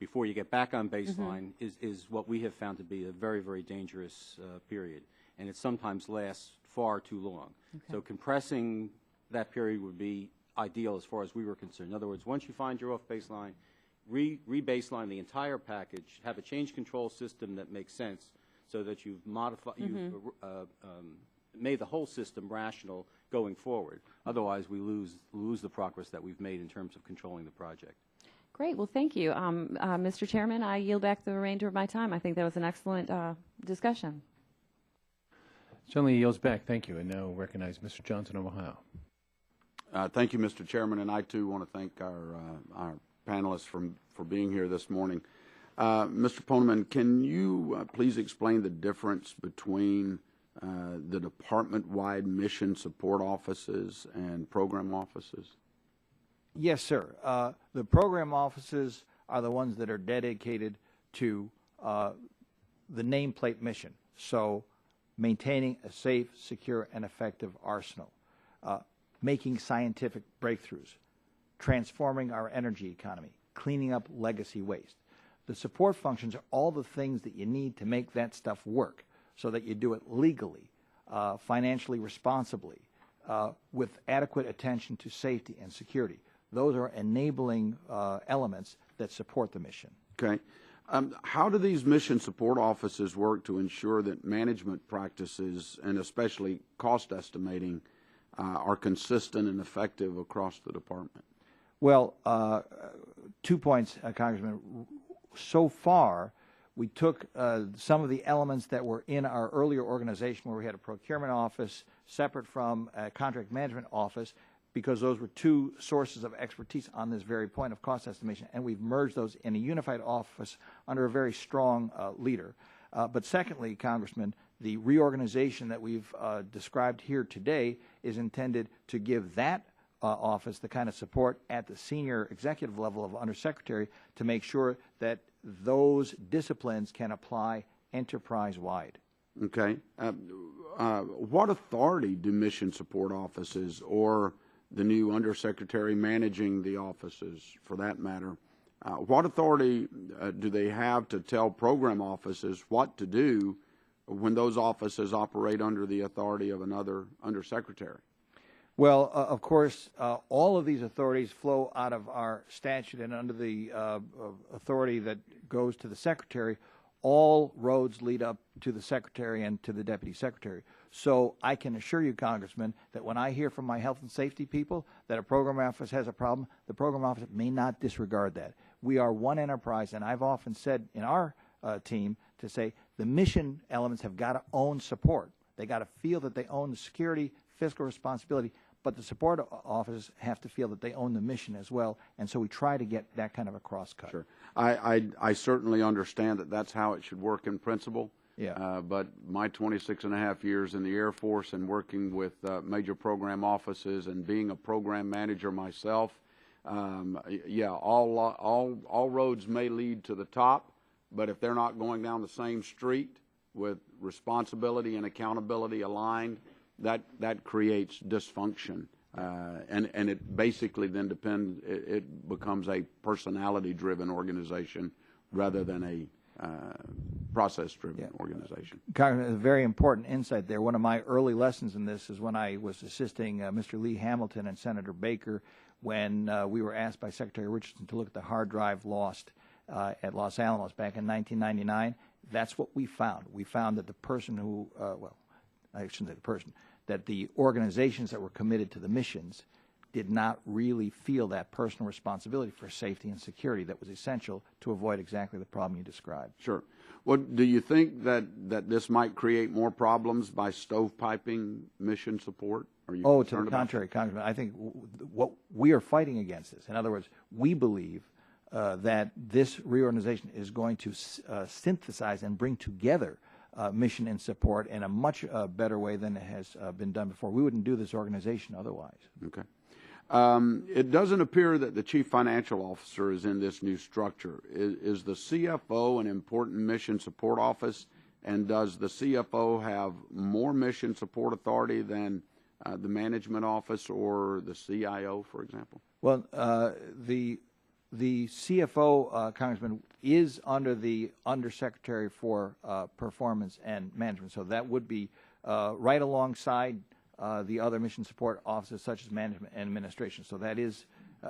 before you get back on baseline is what we have found to be a very, very dangerous period, and it sometimes lasts far too long. Okay. So compressing that period would be ideal as far as we were concerned. In other words, once you find you're off baseline, re-baseline the entire package, have a change control system that makes sense so that you've modified, made the whole system rational going forward. Otherwise, we lose the progress that we've made in terms of controlling the project. Great. Well, thank you. Mr. Chairman, I yield back the remainder of my time. I think that was an excellent discussion. Certainly yields back. Thank you. And now recognize Mr. Johnson of Ohio. Thank you, Mr. Chairman, and I, too, want to thank our panelists for being here this morning. Mr. Poneman, can you please explain the difference between the department-wide mission support offices and program offices? Yes, sir. The program offices are the ones that are dedicated to the nameplate mission. So maintaining a safe, secure, and effective arsenal, making scientific breakthroughs, transforming our energy economy, cleaning up legacy waste. The support functions are all the things that you need to make that stuff work so that you do it legally, financially responsibly, with adequate attention to safety and security. Those are enabling elements that support the mission. Okay. How do these mission support offices work to ensure that management practices, and especially cost estimating, are consistent and effective across the department? Well, 2 points, Congressman. So far, we took some of the elements that were in our earlier organization, where we had a procurement office separate from a contract management office, because those were two sources of expertise on this very point of cost estimation, and we've merged those in a unified office under a very strong leader. But secondly, Congressman, the reorganization that we've described here today is intended to give that office the kind of support at the senior executive level of undersecretary to make sure that those disciplines can apply enterprise-wide. Okay. What authority do mission support offices, or the new undersecretary managing the offices, for that matter, what authority do they have to tell program offices what to do when those offices operate under the authority of another undersecretary? Well, of course, all of these authorities flow out of our statute, and under the authority that goes to the secretary, all roads lead up to the secretary and to the deputy secretary. So I can assure you, Congressman, that when I hear from my health and safety people that a program office has a problem, the program office may not disregard that. We are one enterprise, and I've often said in our team to say the mission elements have got to own support. They got to feel that they own the security, fiscal responsibility, but the support offices have to feel that they own the mission as well, and so we try to get that kind of a cross-cut. Sure. I certainly understand that that's how it should work in principle. Yeah. But my 26.5 years in the Air Force and working with major program offices and being a program manager myself, yeah, all roads may lead to the top, but if they're not going down the same street with responsibility and accountability aligned, that creates dysfunction, and it basically then it becomes a personality-driven organization rather than a process-driven organization. Congressman, a very important insight there. One of my early lessons in this is when I was assisting Mr. Lee Hamilton and Senator Baker when we were asked by Secretary Richardson to look at the hard drive lost at Los Alamos back in 1999. That's what we found. We found that the person who, well, I shouldn't say the person, that the organizations that were committed to the missions did not really feel that personal responsibility for safety and security that was essential to avoid exactly the problem you described. Sure. Well, do you think that this might create more problems by stovepiping mission support? Are you to the contrary, Congressman. I think what we are fighting against is, in other words, we believe that this reorganization is going to synthesize and bring together mission and support in a much better way than it has been done before. We wouldn't do this organization otherwise. Okay. It doesn't appear that the chief financial officer is in this new structure. Is the CFO an important mission support office, and does the CFO have more mission support authority than the management office or the CIO, for example? Well, the CFO, Congressman, is under the Undersecretary for Performance and Management, so that would be right alongside the other mission support offices such as management and administration. So that is,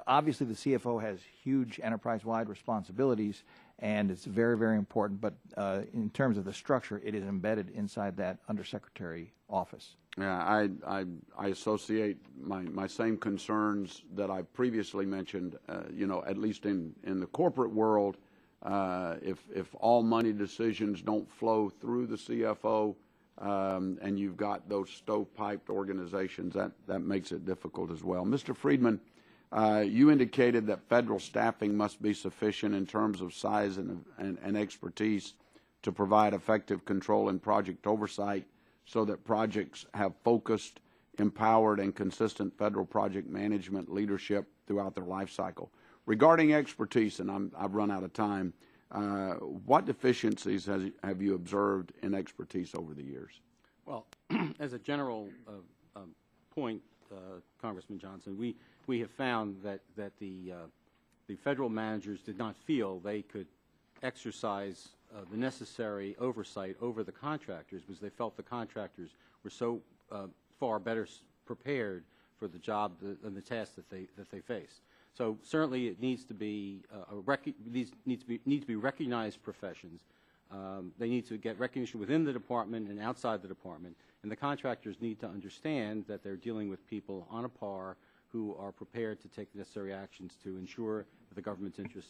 obviously the CFO has huge enterprise-wide responsibilities, and it's very, very important, but in terms of the structure, it is embedded inside that Undersecretary office. Yeah, I associate my same concerns that I previously mentioned, you know, at least in the corporate world, if all money decisions don't flow through the CFO, and you've got those stovepiped organizations, that makes it difficult as well. Mr. Friedman, you indicated that federal staffing must be sufficient in terms of size and expertise to provide effective control and project oversight so that projects have focused, empowered, and consistent federal project management leadership throughout their life cycle. Regarding expertise, and I've run out of time, what deficiencies have you observed in expertise over the years? Well, as a general point, Congressman Johnson, we have found that the federal managers did not feel they could exercise the necessary oversight over the contractors because they felt the contractors were so far better prepared for the job and the tasks that they face. So certainly it needs to be need to be recognized professions. They need to get recognition within the department and outside the department, and the contractors need to understand that they're dealing with people on a par who are prepared to take necessary actions to ensure that the government's interest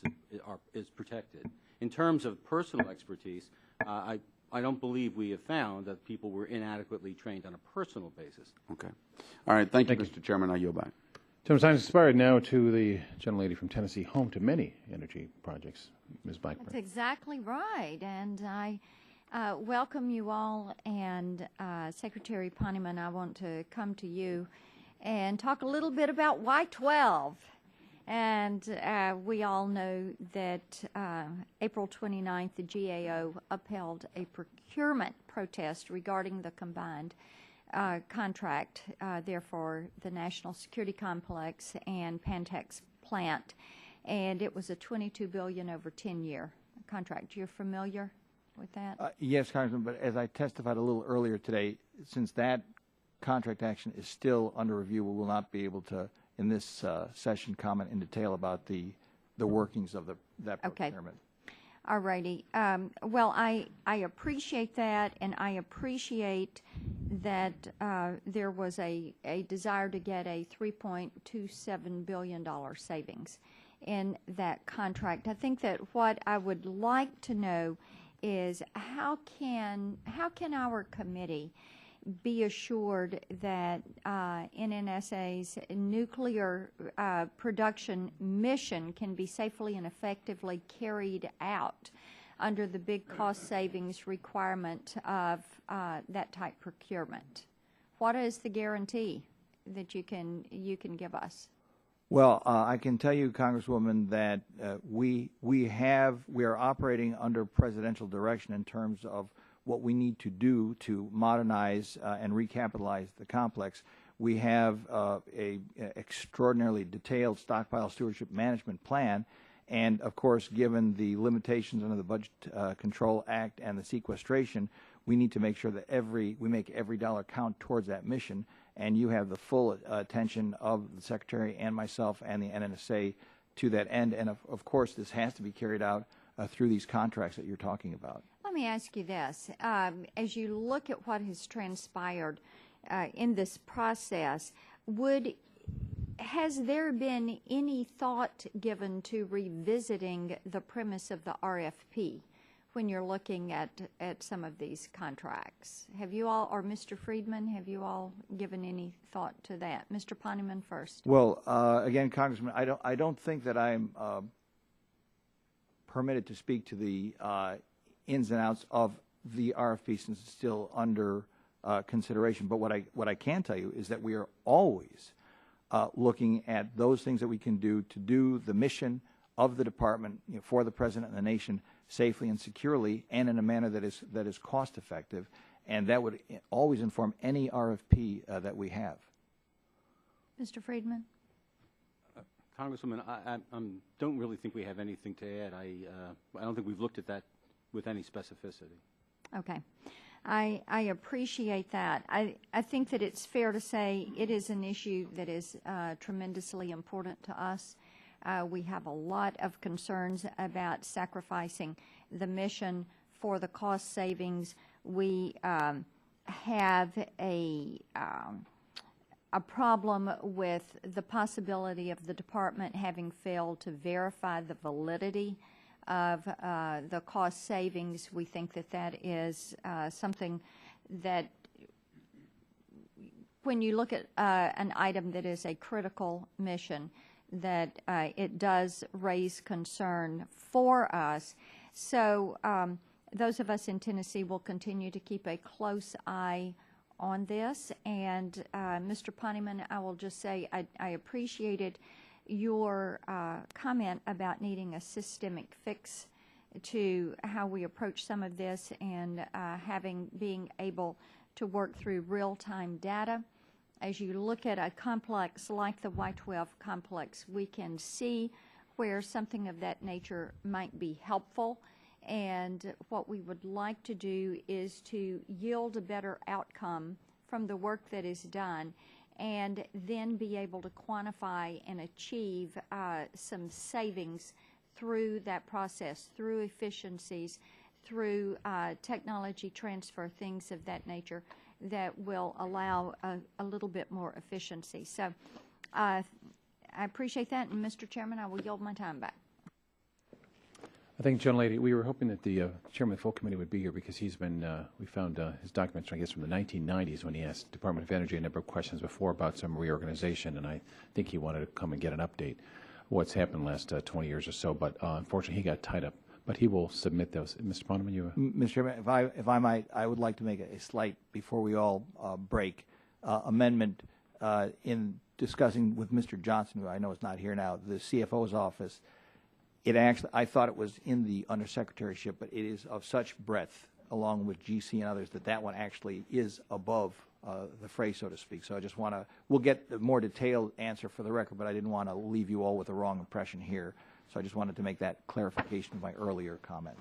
is protected. In terms of personal expertise, I don't believe we have found that people were inadequately trained on a personal basis. Okay. All right. Thank you, Mr. Chairman. I yield back. Gentleman's time has expired. Now to the gentlelady from Tennessee, home to many energy projects, Ms. Blackburn. That's exactly right, and I welcome you all. And Secretary Poneman, I want to come to you and talk a little bit about Y-12. And we all know that April 29th, the GAO upheld a procurement protest regarding the combined contract there for the National Security Complex and Pantex plant, and it was a $22 billion over 10-year contract. You're familiar with that? Yes, Congressman, but as I testified a little earlier today, since that contract action is still under review, we will not be able to, in this session, comment in detail about the workings of that procurement. All righty. Well, I appreciate that, and I appreciate that there was a desire to get a $3.27 billion savings in that contract. I think that what I would like to know is how can our committee be assured that NNSA's nuclear production mission can be safely and effectively carried out under the big cost savings requirement of that type procurement? What is the guarantee that you can give us? Well, I can tell you, Congresswoman, that we are operating under presidential direction in terms of what we need to do to modernize and recapitalize the complex. We have a extraordinarily detailed stockpile stewardship management plan, and of course, given the limitations under the Budget Control Act and the sequestration, we need to make sure that we make every dollar count towards that mission, and you have the full attention of the Secretary and myself and the NNSA to that end. And of course, this has to be carried out through these contracts that you're talking about. Let me ask you this. As you look at what has transpired in this process, has there been any thought given to revisiting the premise of the RFP when you're looking at some of these contracts? Have you all, or Mr. Friedman, have you all given any thought to that? Mr. Poneman first. Well, again, Congressman, I don't think that I'm permitted to speak to the ins and outs of the RFP since it's still under consideration. But what I can tell you is that we are always looking at those things that we can do to do the mission of the department, for the President and the nation safely and securely, and in a manner that is cost effective, and that would always inform any RFP that we have. Mr. Friedman? Congresswoman, I don't really think we have anything to add. I don't think we've looked at that with any specificity. Okay. I appreciate that. I think that it's fair to say it is an issue that is tremendously important to us. We have a lot of concerns about sacrificing the mission for the cost savings. We have a problem with the possibility of the department having failed to verify the validity of the cost savings. We think that that is something that, when you look at an item that is a critical mission, that it does raise concern for us. So those of us in Tennessee will continue to keep a close eye on this. And Mr. Poneman, I will just say I appreciated your comment about needing a systemic fix to how we approach some of this, and being able to work through real-time data. As you look at a complex like the Y-12 complex, we can see where something of that nature might be helpful. And what we would like to do is to yield a better outcome from the work that is done, and then be able to quantify and achieve some savings through that process, through efficiencies, through technology transfer, things of that nature, that will allow a little bit more efficiency. So I appreciate that, and Mr. Chairman, I will yield my time back. I think, gentlelady, we were hoping that the chairman of the full committee would be here, because he's been, we found his documents, I guess, from the 1990s, when he asked Department of Energy a number of questions before about some reorganization, and I think he wanted to come and get an update of what's happened the last 20 years or so, but unfortunately he got tied up. But he will submit those. Mr. Poneman, you... Mr. Chairman, if I might, I would like to make a slight, before we all break, amendment in discussing with Mr. Johnson, who I know is not here now, the CFO's office. It actually, I thought it was in the undersecretaryship, but it is of such breadth, along with GC and others, that one actually is above the fray, so to speak. So I just want to, we'll get the more detailed answer for the record, but I didn't want to leave you all with the wrong impression here. So I just wanted to make that clarification of my earlier comment.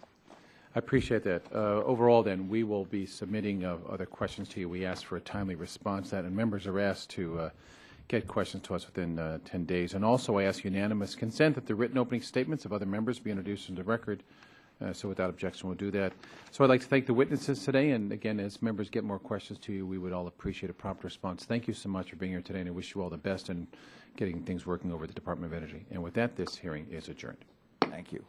I appreciate that. Overall, then, we will be submitting other questions to you. We asked for a timely response to that, and members are asked to get questions to us within 10 days. And also, I ask unanimous consent that the written opening statements of other members be introduced into the record. So without objection, we'll do that. So I'd like to thank the witnesses today. And again, as members get more questions to you, we would all appreciate a prompt response. Thank you so much for being here today, and I wish you all the best in getting things working over at the Department of Energy. And with that, this hearing is adjourned. Thank you.